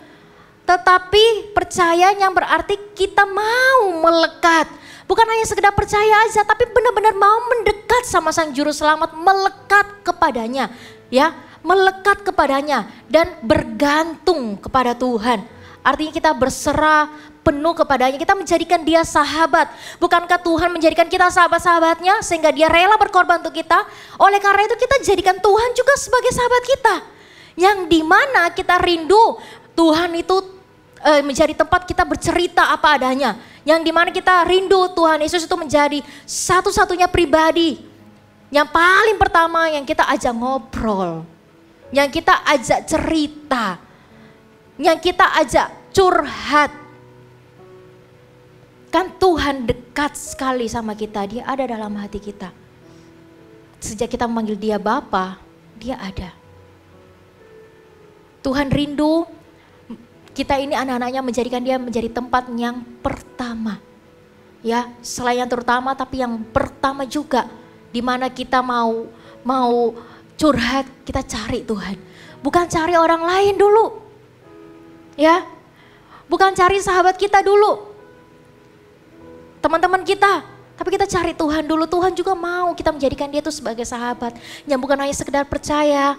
Tetapi percaya yang berarti kita mau melekat. Bukan hanya sekedar percaya aja, tapi benar-benar mau mendekat sama Sang Juru Selamat, melekat kepadanya. Ya, melekat kepadanya dan bergantung kepada Tuhan. Artinya kita berserah penuh kepadanya, kita menjadikan dia sahabat. Bukankah Tuhan menjadikan kita sahabat-sahabatnya sehingga dia rela berkorban untuk kita? Oleh karena itu kita jadikan Tuhan juga sebagai sahabat kita. Yang dimana kita rindu Tuhan itu menjadi tempat kita bercerita apa adanya. Yang dimana kita rindu Tuhan Yesus itu menjadi satu-satunya pribadi. Yang paling pertama yang kita ajak ngobrol. Yang kita ajak cerita. Yang kita ajak curhat. Kan Tuhan dekat sekali sama kita, dia ada dalam hati kita. Sejak kita memanggil dia Bapa, dia ada. Tuhan rindu kita ini anak-anaknya menjadikan dia menjadi tempat yang pertama. Ya, selain yang terutama tapi yang pertama juga. Di mana kita mau curhat, kita cari Tuhan. Bukan cari orang lain dulu. Ya, bukan cari sahabat kita dulu. Teman-teman kita, tapi kita cari Tuhan dulu. Tuhan juga mau kita menjadikan dia itu sebagai sahabat. Yang bukan hanya sekedar percaya,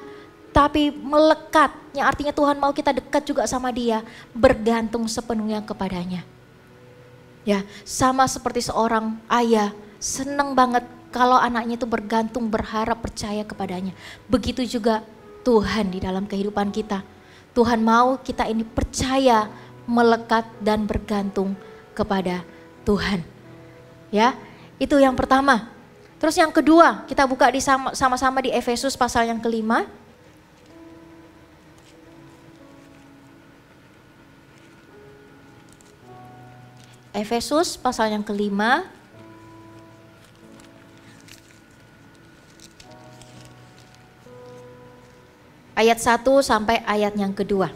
tapi melekat. Yang artinya Tuhan mau kita dekat juga sama dia. Bergantung sepenuhnya kepadanya. Ya, sama seperti seorang ayah. Senang banget kalau anaknya itu bergantung, berharap, percaya kepadanya. Begitu juga Tuhan di dalam kehidupan kita. Tuhan mau kita ini percaya, melekat dan bergantung kepada Tuhan. Ya, itu yang pertama. Terus yang kedua, kita buka sama-sama di Efesus pasal yang ke-5. Efesus pasal yang ke-5. Ayat 1 sampai ayat yang kedua.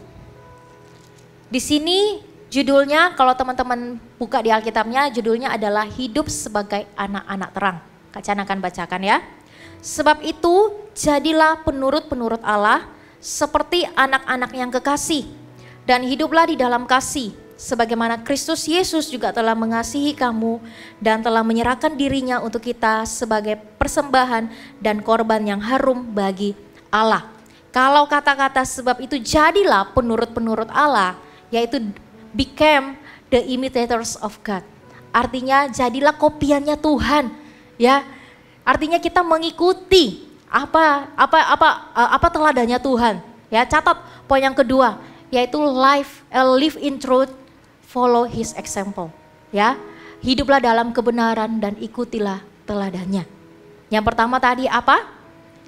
Di sini judulnya, kalau teman-teman buka di Alkitabnya, judulnya adalah hidup sebagai anak-anak terang. Kak Chan akan bacakan ya. Sebab itu jadilah penurut-penurut Allah seperti anak-anak yang kekasih. Dan hiduplah di dalam kasih. Sebagaimana Kristus Yesus juga telah mengasihi kamu dan telah menyerahkan dirinya untuk kita sebagai persembahan dan korban yang harum bagi Allah. Kalau kata-kata sebab itu jadilah penurut-penurut Allah, yaitu became the imitators of God. Artinya jadilah kopiannya Tuhan, ya. Artinya kita mengikuti apa teladannya Tuhan. Ya, catat poin yang kedua, yaitu live in truth, follow his example. Ya, hiduplah dalam kebenaran dan ikutilah teladannya. Yang pertama tadi apa?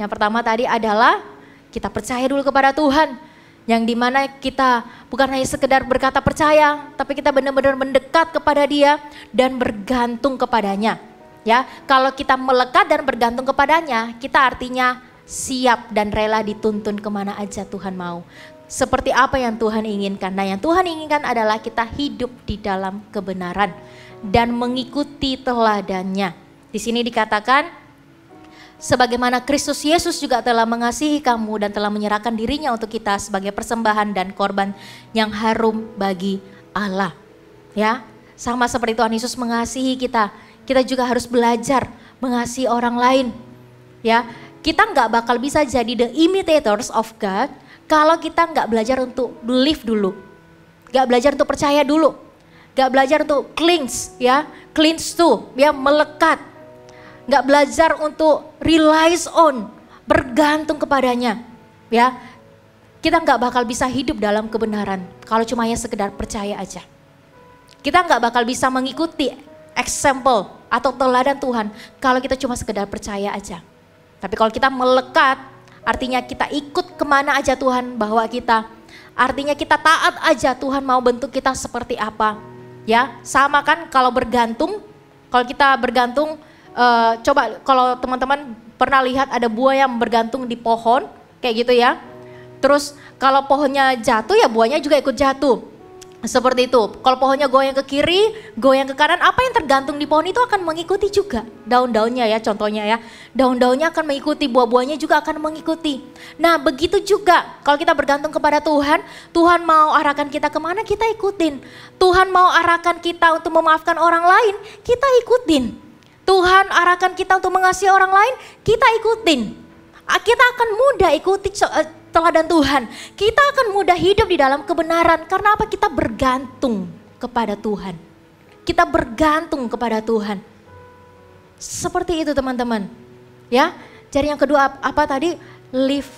Yang pertama tadi adalah kita percaya dulu kepada Tuhan, yang dimana kita bukan hanya sekedar berkata percaya, tapi kita benar-benar mendekat kepada Dia dan bergantung kepadanya. Ya, kalau kita melekat dan bergantung kepadanya, kita artinya siap dan rela dituntun kemana aja Tuhan mau. Seperti apa yang Tuhan inginkan. Nah, yang Tuhan inginkan adalah kita hidup di dalam kebenaran dan mengikuti teladannya. Di sini dikatakan sebagaimana Kristus Yesus juga telah mengasihi kamu dan telah menyerahkan dirinya untuk kita sebagai persembahan dan korban yang harum bagi Allah. Ya, sama seperti Tuhan Yesus mengasihi kita, kita juga harus belajar mengasihi orang lain. Ya, kita nggak bakal bisa jadi the imitators of God kalau kita nggak belajar untuk believe dulu, nggak belajar untuk percaya dulu, nggak belajar untuk cleanse, ya, cleanse tuh, ya, melekat. Nggak belajar untuk relies on, bergantung kepadanya, ya. Kita nggak bakal bisa hidup dalam kebenaran kalau cuma ya sekedar percaya aja. Kita nggak bakal bisa mengikuti example atau teladan Tuhan kalau kita cuma sekedar percaya aja. Tapi kalau kita melekat, artinya kita ikut kemana aja Tuhan bawa kita. Artinya kita taat aja Tuhan mau bentuk kita seperti apa. Ya, sama kan kalau bergantung, kalau kita bergantung, coba kalau teman-teman pernah lihat ada buah yang bergantung di pohon kayak gitu ya. Terus kalau pohonnya jatuh ya buahnya juga ikut jatuh. Seperti itu. Kalau pohonnya goyang ke kiri, goyang ke kanan, apa yang tergantung di pohon itu akan mengikuti juga. Daun-daunnya ya, contohnya ya. Daun-daunnya akan mengikuti, buah-buahnya juga akan mengikuti. Nah begitu juga kalau kita bergantung kepada Tuhan, Tuhan mau arahkan kita kemana kita ikutin. Tuhan mau arahkan kita untuk memaafkan orang lain, kita ikutin. Tuhan arahkan kita untuk mengasihi orang lain, kita ikutin. Kita akan mudah ikuti teladan Tuhan. Kita akan mudah hidup di dalam kebenaran. Karena apa? Kita bergantung kepada Tuhan. Kita bergantung kepada Tuhan. Seperti itu teman-teman. Ya, jadi yang kedua apa tadi? Live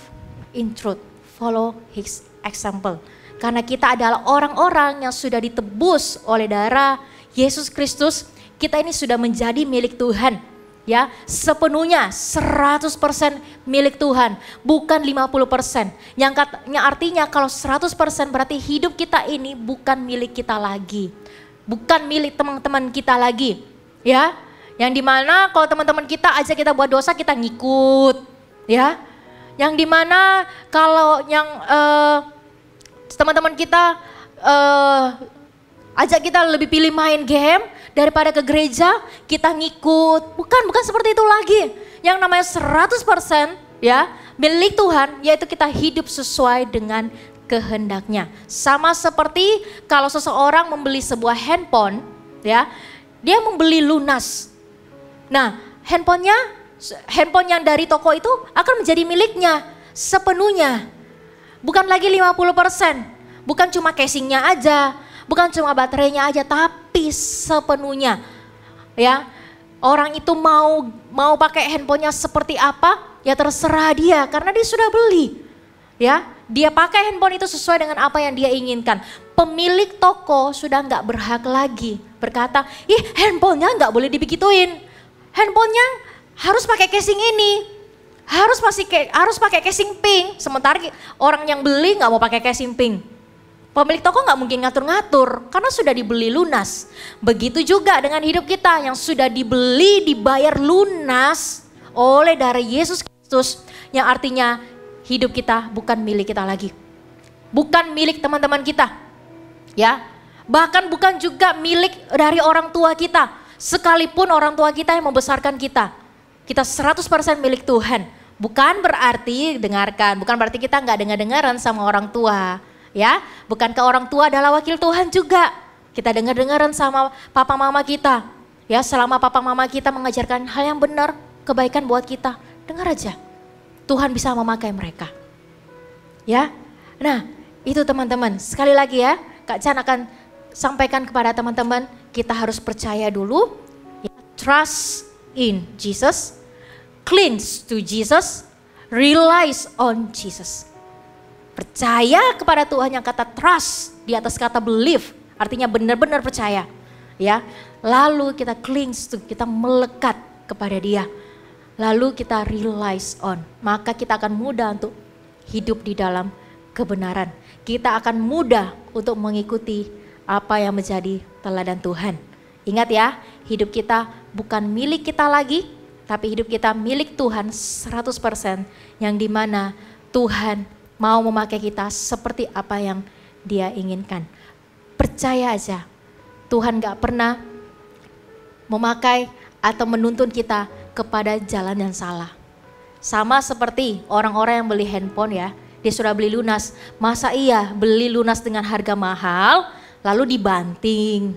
in truth. Follow his example. Karena kita adalah orang-orang yang sudah ditebus oleh darah Yesus Kristus. Kita ini sudah menjadi milik Tuhan. Ya, sepenuhnya 100% milik Tuhan, bukan 50%. Yang artinya kalau 100% berarti hidup kita ini bukan milik kita lagi. Bukan milik teman-teman kita lagi. Ya, yang dimana kalau teman-teman kita aja kita buat dosa kita ngikut. Ya, yang dimana kalau yang teman-teman kita ajak kita lebih pilih main game daripada ke gereja, kita ngikut. Bukan seperti itu lagi. Yang namanya 100% ya milik Tuhan, yaitu kita hidup sesuai dengan kehendaknya. Sama seperti kalau seseorang membeli sebuah handphone, ya, dia membeli lunas. Nah, handphone yang dari toko itu akan menjadi miliknya sepenuhnya. Bukan lagi 50%, bukan cuma casingnya aja, bukan cuma baterainya aja, tapi sepenuhnya. Ya, orang itu mau pakai handphonenya seperti apa, ya terserah dia karena dia sudah beli. Ya, dia pakai handphone itu sesuai dengan apa yang dia inginkan. Pemilik toko sudah nggak berhak lagi berkata, ih handphonenya nggak boleh dibegituin. Handphonenya harus pakai casing ini, harus pakai casing pink. Sementara orang yang beli nggak mau pakai casing pink. Pemilik toko nggak mungkin ngatur-ngatur karena sudah dibeli lunas. Begitu juga dengan hidup kita yang sudah dibeli, dibayar lunas oleh darah Yesus Kristus. Yang artinya hidup kita bukan milik kita lagi. Bukan milik teman-teman kita. Ya, bahkan bukan juga milik dari orang tua kita. Sekalipun orang tua kita yang membesarkan kita. Kita 100% milik Tuhan. Bukan berarti, dengarkan, bukan berarti kita nggak dengar-dengaran sama orang tua. Ya, bukankah orang tua adalah wakil Tuhan juga? Kita dengar-dengaran sama papa mama kita. Ya, selama papa mama kita mengajarkan hal yang benar, kebaikan buat kita, dengar aja. Tuhan bisa memakai mereka. Ya. Nah, itu teman-teman. Sekali lagi ya, Kak Chan akan sampaikan kepada teman-teman, kita harus percaya dulu, ya, trust in Jesus, cleanse to Jesus, relies on Jesus. Percaya kepada Tuhan, yang kata trust di atas kata believe, artinya benar-benar percaya. Ya, lalu kita clings to, kita melekat kepada Dia. Lalu kita relies on, maka kita akan mudah untuk hidup di dalam kebenaran. Kita akan mudah untuk mengikuti apa yang menjadi teladan Tuhan. Ingat ya, hidup kita bukan milik kita lagi, tapi hidup kita milik Tuhan 100%, yang dimana Tuhan mau memakai kita seperti apa yang Dia inginkan. Percaya aja, Tuhan gak pernah memakai atau menuntun kita kepada jalan yang salah. Sama seperti orang-orang yang beli handphone ya, dia sudah beli lunas. Masa iya beli lunas dengan harga mahal, lalu dibanting,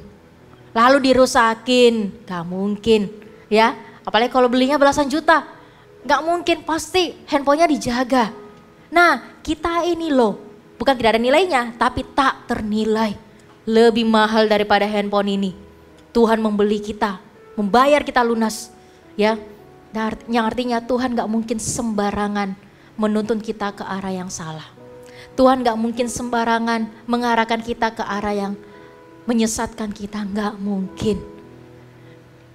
lalu dirusakin? Gak mungkin ya, apalagi kalau belinya belasan juta. Gak mungkin, pasti handphonenya dijaga. Nah kita ini loh, bukan tidak ada nilainya, tapi tak ternilai. Lebih mahal daripada handphone ini. Tuhan membeli kita, membayar kita lunas ya. Yang artinya Tuhan gak mungkin sembarangan menuntun kita ke arah yang salah. Tuhan gak mungkin sembarangan mengarahkan kita ke arah yang menyesatkan kita, gak mungkin.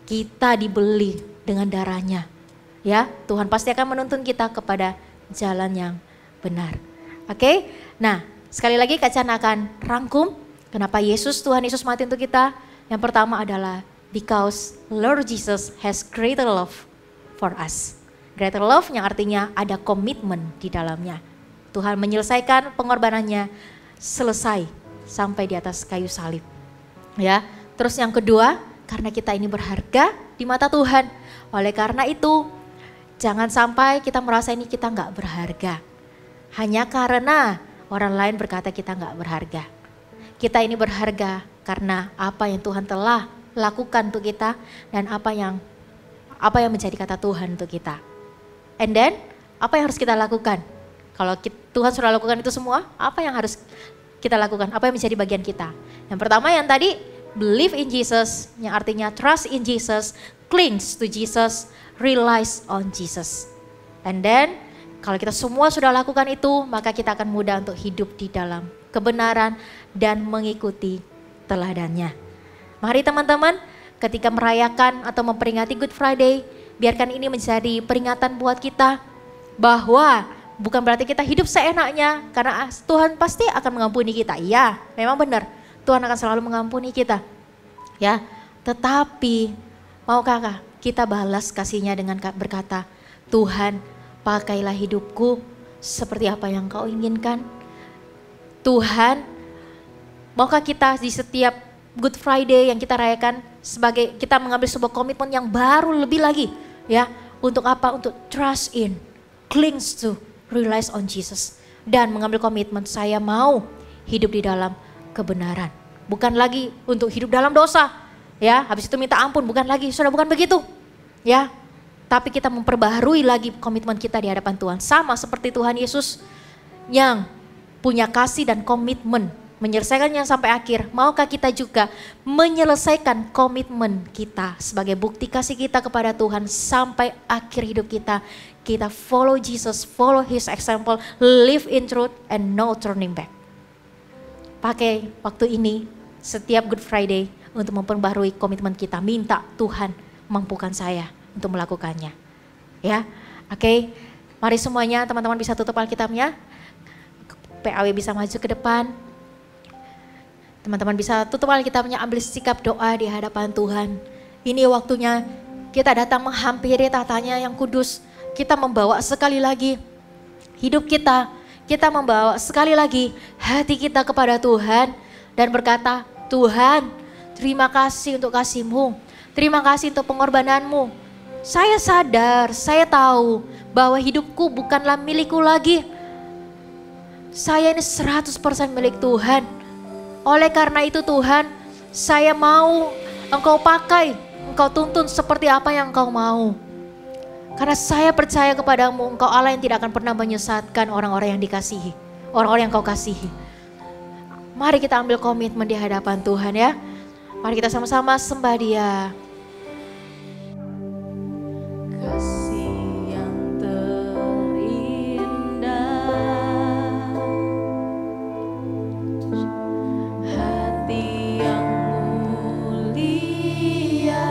Kita dibeli dengan darahnya. Ya, Tuhan pasti akan menuntun kita kepada jalan yang benar. Oke? Nah, sekali lagi Kak Chan akan rangkum kenapa Tuhan Yesus mati untuk kita. Yang pertama adalah because Lord Jesus has greater love for us. Greater love yang artinya ada komitmen di dalamnya. Tuhan menyelesaikan pengorbanannya selesai sampai di atas kayu salib. Ya, terus yang kedua, karena kita ini berharga di mata Tuhan. Oleh karena itu, jangan sampai kita merasa ini kita nggak berharga. Hanya karena orang lain berkata kita nggak berharga. Kita ini berharga karena apa yang Tuhan telah lakukan untuk kita dan apa yang menjadi kata Tuhan untuk kita. And then, apa yang harus kita lakukan? Kalau Tuhan sudah lakukan itu semua, apa yang harus kita lakukan? Apa yang menjadi bagian kita? Yang pertama yang tadi, believe in Jesus, yang artinya trust in Jesus, clings to Jesus, relies on Jesus. And then, kalau kita semua sudah lakukan itu, maka kita akan mudah untuk hidup di dalam kebenaran dan mengikuti teladannya. Mari teman-teman, ketika merayakan atau memperingati Good Friday, biarkan ini menjadi peringatan buat kita bahwa bukan berarti kita hidup seenaknya karena Tuhan pasti akan mengampuni kita. Iya, memang benar. Tuhan akan selalu mengampuni kita. Ya, tetapi maukah kita balas kasihnya dengan berkata, Tuhan, pakailah hidupku seperti apa yang Kau inginkan. Tuhan, maukah kita di setiap Good Friday yang kita rayakan sebagai kita mengambil sebuah komitmen yang baru lebih lagi ya, untuk apa? Untuk trust in, clings to, relies on Jesus, dan mengambil komitmen saya mau hidup di dalam kebenaran, bukan lagi untuk hidup dalam dosa ya, habis itu minta ampun, bukan lagi, sudah bukan begitu ya, tapi kita memperbaharui lagi komitmen kita di hadapan Tuhan, sama seperti Tuhan Yesus yang punya kasih dan komitmen menyelesaikannya sampai akhir. Maukah kita juga menyelesaikan komitmen kita sebagai bukti kasih kita kepada Tuhan sampai akhir hidup kita. Kita follow Jesus, follow His example, live in truth and no turning back. Pakai waktu ini setiap Good Friday untuk memperbarui komitmen kita. Minta Tuhan mampukan saya untuk melakukannya. Ya, oke. Mari semuanya teman-teman bisa tutup Alkitabnya. PAW bisa maju ke depan. Teman-teman bisa tutup Alkitabnya, ambil sikap doa di hadapan Tuhan. Ini waktunya kita datang menghampiri tatanya yang kudus. Kita membawa sekali lagi hidup kita. Kita membawa sekali lagi hati kita kepada Tuhan. Dan berkata, Tuhan terima kasih untuk kasih-Mu. Terima kasih untuk pengorbanan-Mu. Saya sadar, saya tahu bahwa hidupku bukanlah milikku lagi. Saya ini 100% milik Tuhan. Oleh karena itu Tuhan, saya mau Engkau pakai, Engkau tuntun seperti apa yang Engkau mau. Karena saya percaya kepadamu, Engkau Allah yang tidak akan pernah menyesatkan orang-orang yang dikasihi, orang-orang yang Engkau kasihi. Mari kita ambil komitmen di hadapan Tuhan ya. Mari kita sama-sama sembah Dia. Kasih yang terindah, hati yang mulia,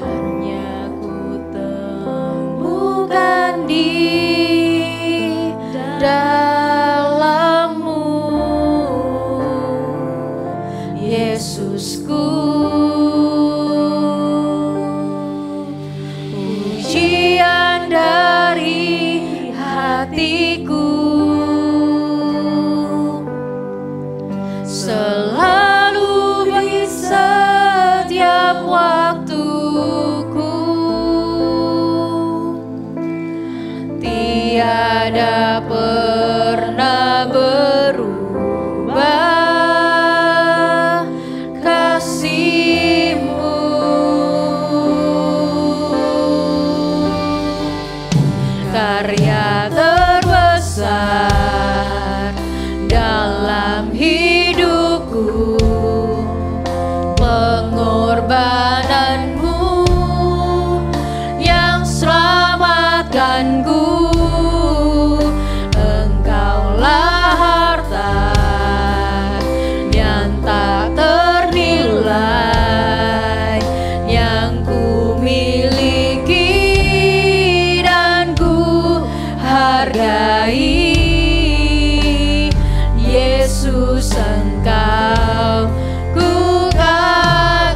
hanya ku temukan di dalam-Mu. Yesus Engkau ku kagumi.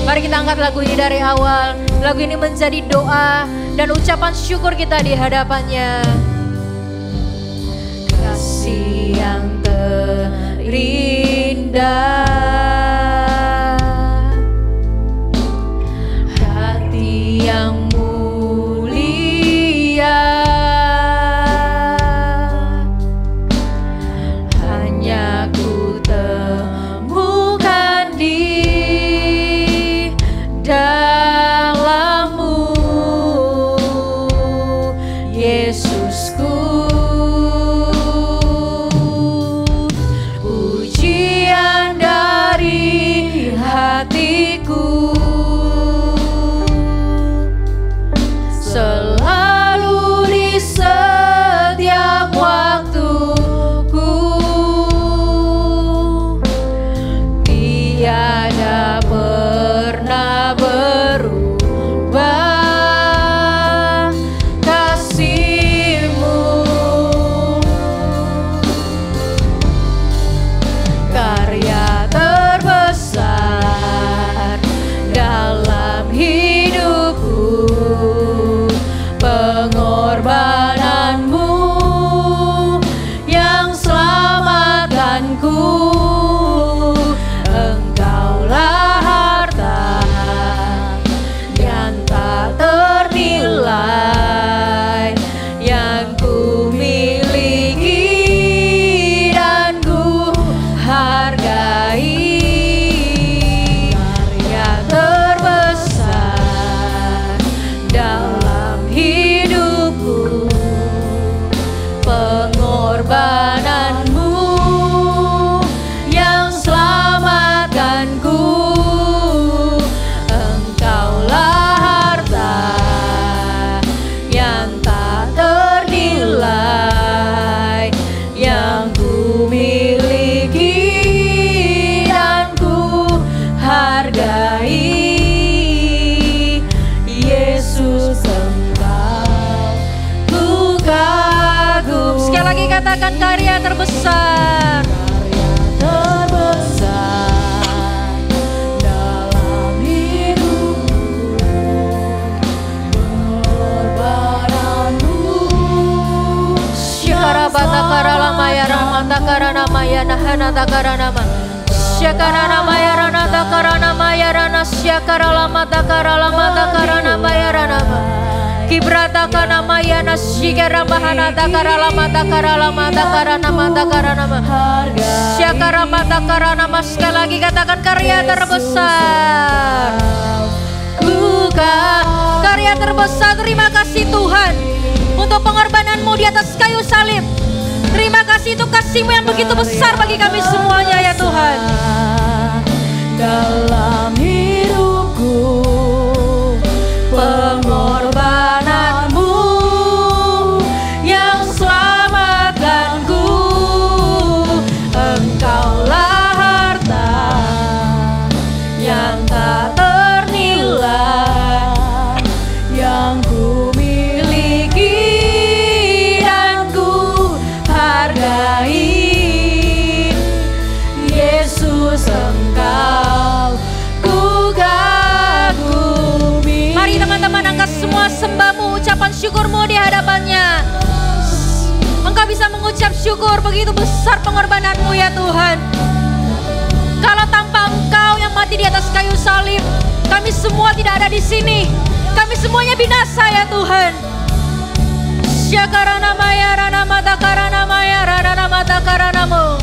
Mari kita angkat lagu ini dari awal. Lagu ini menjadi doa dan ucapan syukur kita di hadapannya. Kasih yang terindah, hati yang mulia, hanya ku temukan di dalam-Mu, Yesusku. Pujian dari hatiku, selalu di setiap waktuku, tiada pernah berubah kasih-Mu. Karya terbesar dalam hidupku, pengorbananmu yang selamatkanku. Engkaulah harta yang tak ternilai, yang ku miliki dan ku hargai. Karya terbesar dalam hidupku, pengorbananmu yang selamatkanku. Engkaulah harta yang tak ternilai, yang ku miliki dan ku hargai. Yesus Engkau ku kagum. Sekali lagi katakan karya terbesar. Karya terbesar dalam hidupku, pengorbananmu. Syakara batakara lamaya ramatakara namaya nahana takara nama. Syakara namaya rana takara namaya rana syakara lama takara namaya rana. Kibrataka namaya nasyikara bahana takara lama takara nama takara nama. Syakara matakara nama. Sekali lagi katakan karya terbesar. Bukan karya terbesar. Terima kasih Tuhan untuk pengorbanan-Mu di atas kayu salib. Terima kasih untuk kasih-Mu yang begitu besar bagi kami semuanya ya Tuhan. Dalam hidupku, pengorbanan-Mu yang selamatkanku. Engkaulah harta yang tak ternilai, yang ku miliki dan ku hargai. Yesus Engkau ku kagumi. Mari teman-teman angkat semua sembah-Mu, ucapan syukur-Mu di hadapannya. Engkau bisa mengucap syukur, begitu besar pengorbanan-Mu ya Tuhan. Kalau tanpa Engkau yang mati di atas kayu salib, kami semua tidak ada di sini. Kami semuanya binasa ya Tuhan. Syakara namaya rana matakara namaya rana matakara namo.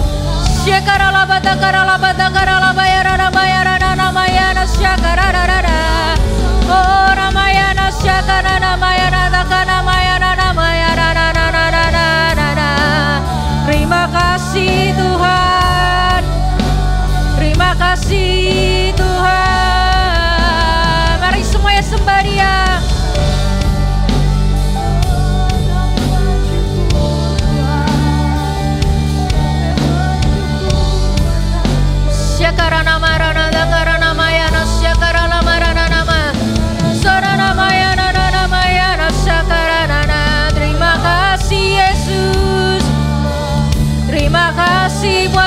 Syakara labatakara labaya rana maya rana namaya nasyakara rana. Oh ramaya nasyakara namaya natakana maya rana maya rana rana. Terima kasih Tuhan. Terima kasih Tuhan. Mari semuanya sembah Dia.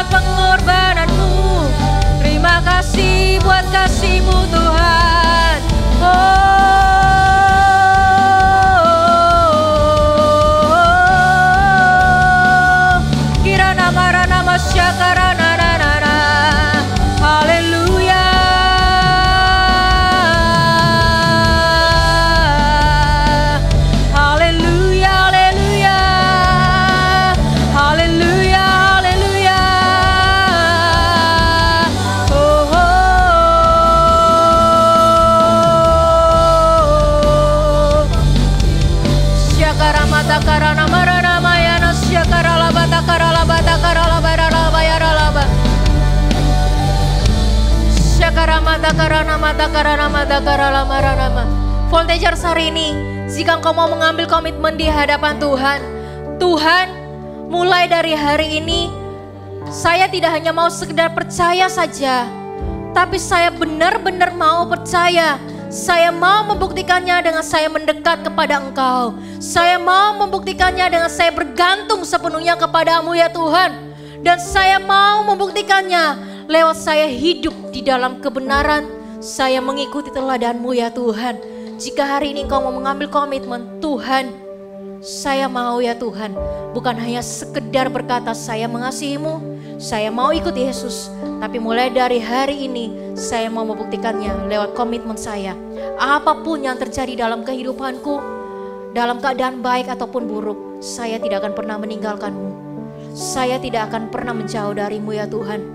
buat pengorbananmu. Terima kasih buat kasih-Mu Tuhan. Kirana marana masyakarana nanana. Haleluya. Haleluya, haleluya. Haleluya, haleluya. Oh, oh. Syakara mata karana marana mayana syakara labata karala bata karala barala bayara laba. Syakara mata karana mata karana mata karala marana ma. Voltagers hari ini, jika engkau mau mengambil komitmen di hadapan Tuhan, Tuhan, mulai dari hari ini, saya tidak hanya mau sekedar percaya saja, tapi saya benar-benar mau percaya. Saya mau membuktikannya dengan saya mendekat kepada Engkau. Saya mau membuktikannya dengan saya bergantung sepenuhnya kepadamu ya Tuhan. Dan saya mau membuktikannya lewat saya hidup di dalam kebenaran. Saya mengikuti teladan-Mu ya Tuhan. Jika hari ini Engkau mau mengambil komitmen, Tuhan, saya mau ya Tuhan, bukan hanya sekedar berkata saya mengasihi-Mu, saya mau ikut Yesus, tapi mulai dari hari ini saya mau membuktikannya lewat komitmen saya. Apapun yang terjadi dalam kehidupanku, dalam keadaan baik ataupun buruk, saya tidak akan pernah meninggalkan-Mu. Saya tidak akan pernah menjauh dari-Mu ya Tuhan,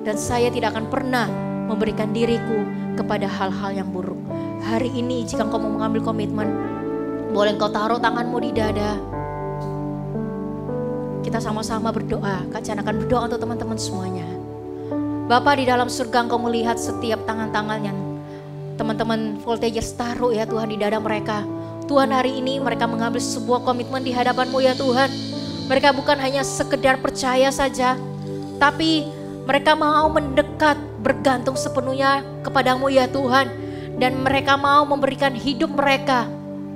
dan saya tidak akan pernah memberikan diriku kepada hal-hal yang buruk. Hari ini jika Engkau mau mengambil komitmen, boleh Engkau taruh tanganmu di dada. Kita sama-sama berdoa. Kak Jan akan berdoa untuk teman-teman semuanya. Bapa di dalam surga, Engkau melihat setiap tangan-tangan yang teman-teman Voltagers taruh ya Tuhan di dada mereka. Tuhan, hari ini mereka mengambil sebuah komitmen di hadapan-Mu ya Tuhan. Mereka bukan hanya sekedar percaya saja, tapi mereka mau mendekat, bergantung sepenuhnya kepadamu ya Tuhan. Dan mereka mau memberikan hidup mereka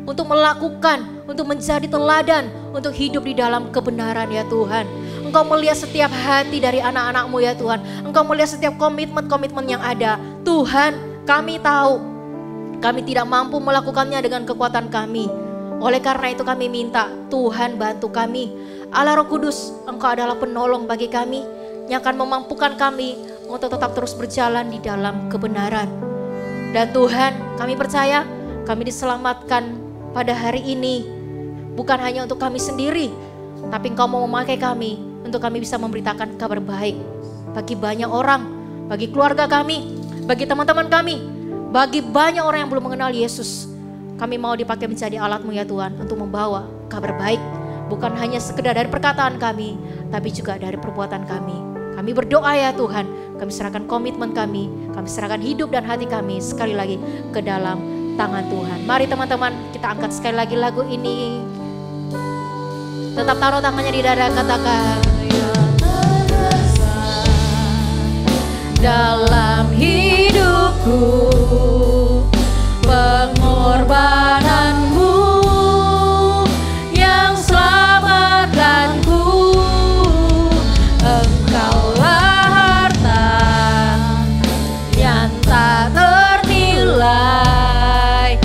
untuk melakukan, untuk menjadi teladan, untuk hidup di dalam kebenaran ya Tuhan. Engkau melihat setiap hati dari anak-anak-Mu ya Tuhan. Engkau melihat setiap komitmen-komitmen yang ada. Tuhan, kami tahu kami tidak mampu melakukannya dengan kekuatan kami. Oleh karena itu kami minta, Tuhan bantu kami. Allah Roh Kudus, Engkau adalah penolong bagi kami yang akan memampukan kami untuk tetap terus berjalan di dalam kebenaran. Dan Tuhan, kami percaya kami diselamatkan pada hari ini bukan hanya untuk kami sendiri, tapi Engkau mau memakai kami untuk kami bisa memberitakan kabar baik bagi banyak orang, bagi keluarga kami, bagi teman-teman kami, bagi banyak orang yang belum mengenal Yesus. Kami mau dipakai menjadi alat-Mu ya Tuhan untuk membawa kabar baik, bukan hanya sekedar dari perkataan kami, tapi juga dari perbuatan kami. Kami berdoa ya Tuhan, kami serahkan komitmen kami serahkan hidup dan hati kami sekali lagi ke dalam tangan Tuhan. Mari teman-teman, kita angkat sekali lagi lagu ini. Tetap taruh tangannya di dada, katakan dalam hidupku pengorbananmu yang selamatkanku. Engkaulah harta yang tak ternilai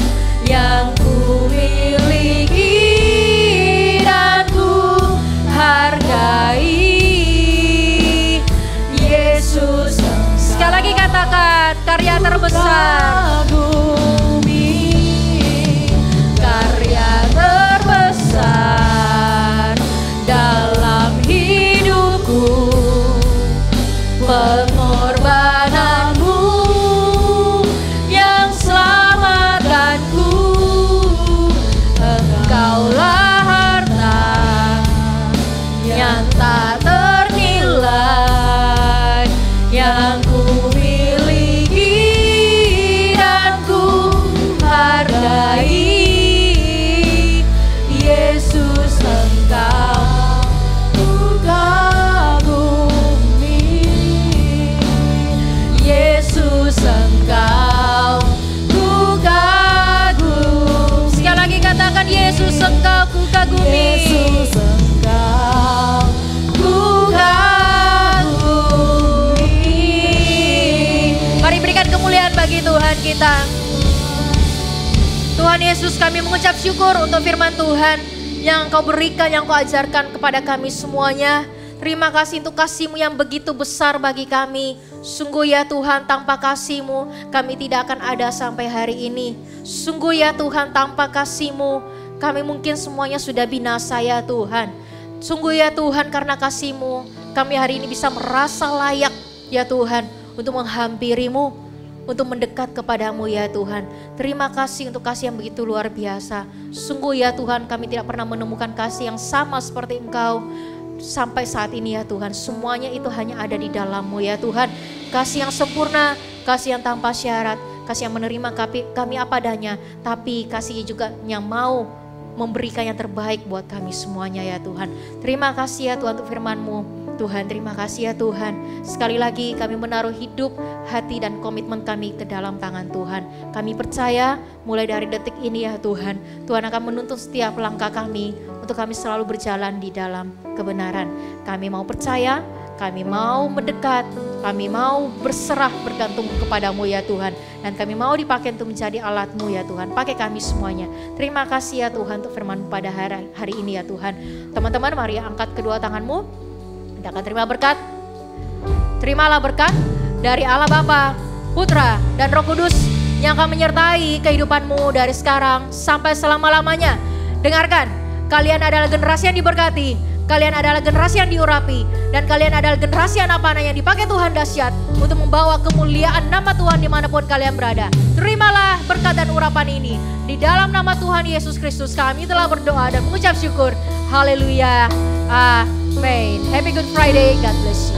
yang ku miliki dan ku hargai. Yesus, sekali lagi katakan karya terbesar bumi kita. Tuhan Yesus, kami mengucap syukur untuk firman Tuhan yang Engkau berikan, yang Engkau ajarkan kepada kami semuanya. Terima kasih untuk kasih-Mu yang begitu besar bagi kami. Sungguh ya Tuhan, tanpa kasih-Mu kami tidak akan ada sampai hari ini. Sungguh ya Tuhan, tanpa kasih-Mu kami mungkin semuanya sudah binasa ya Tuhan. Sungguh ya Tuhan, karena kasih-Mu kami hari ini bisa merasa layak ya Tuhan untuk menghampiri-Mu, untuk mendekat kepadamu ya Tuhan. Terima kasih untuk kasih yang begitu luar biasa. Sungguh ya Tuhan, kami tidak pernah menemukan kasih yang sama seperti Engkau. Sampai saat ini ya Tuhan, semuanya itu hanya ada di dalam-Mu ya Tuhan. Kasih yang sempurna, kasih yang tanpa syarat, kasih yang menerima kami apa adanya, tapi kasih juga yang mau memberikan yang terbaik buat kami semuanya ya Tuhan. Terima kasih ya Tuhan untuk firman-Mu. Tuhan, terima kasih ya Tuhan. Sekali lagi kami menaruh hidup, hati dan komitmen kami ke dalam tangan Tuhan. Kami percaya mulai dari detik ini ya Tuhan, Tuhan akan menuntun setiap langkah kami untuk kami selalu berjalan di dalam kebenaran. Kami mau percaya, kami mau mendekat, kami mau berserah bergantung kepadamu ya Tuhan. Dan kami mau dipakai untuk menjadi alat-Mu ya Tuhan. Pakai kami semuanya. Terima kasih ya Tuhan untuk firman pada hari ini ya Tuhan. Teman-teman, mari angkat kedua tanganmu. Kita akan terima berkat. Terimalah berkat dari Allah Bapa, Putra, dan Roh Kudus yang akan menyertai kehidupanmu dari sekarang sampai selama-lamanya. Dengarkan, kalian adalah generasi yang diberkati, kalian adalah generasi yang diurapi, dan kalian adalah generasi anak panah yang dipakai Tuhan dahsyat untuk membawa kemuliaan nama Tuhan dimanapun kalian berada. Terimalah berkat dan urapan ini. Di dalam nama Tuhan Yesus Kristus kami telah berdoa dan mengucap syukur. Haleluya. Amin. Happy Good Friday. God bless you.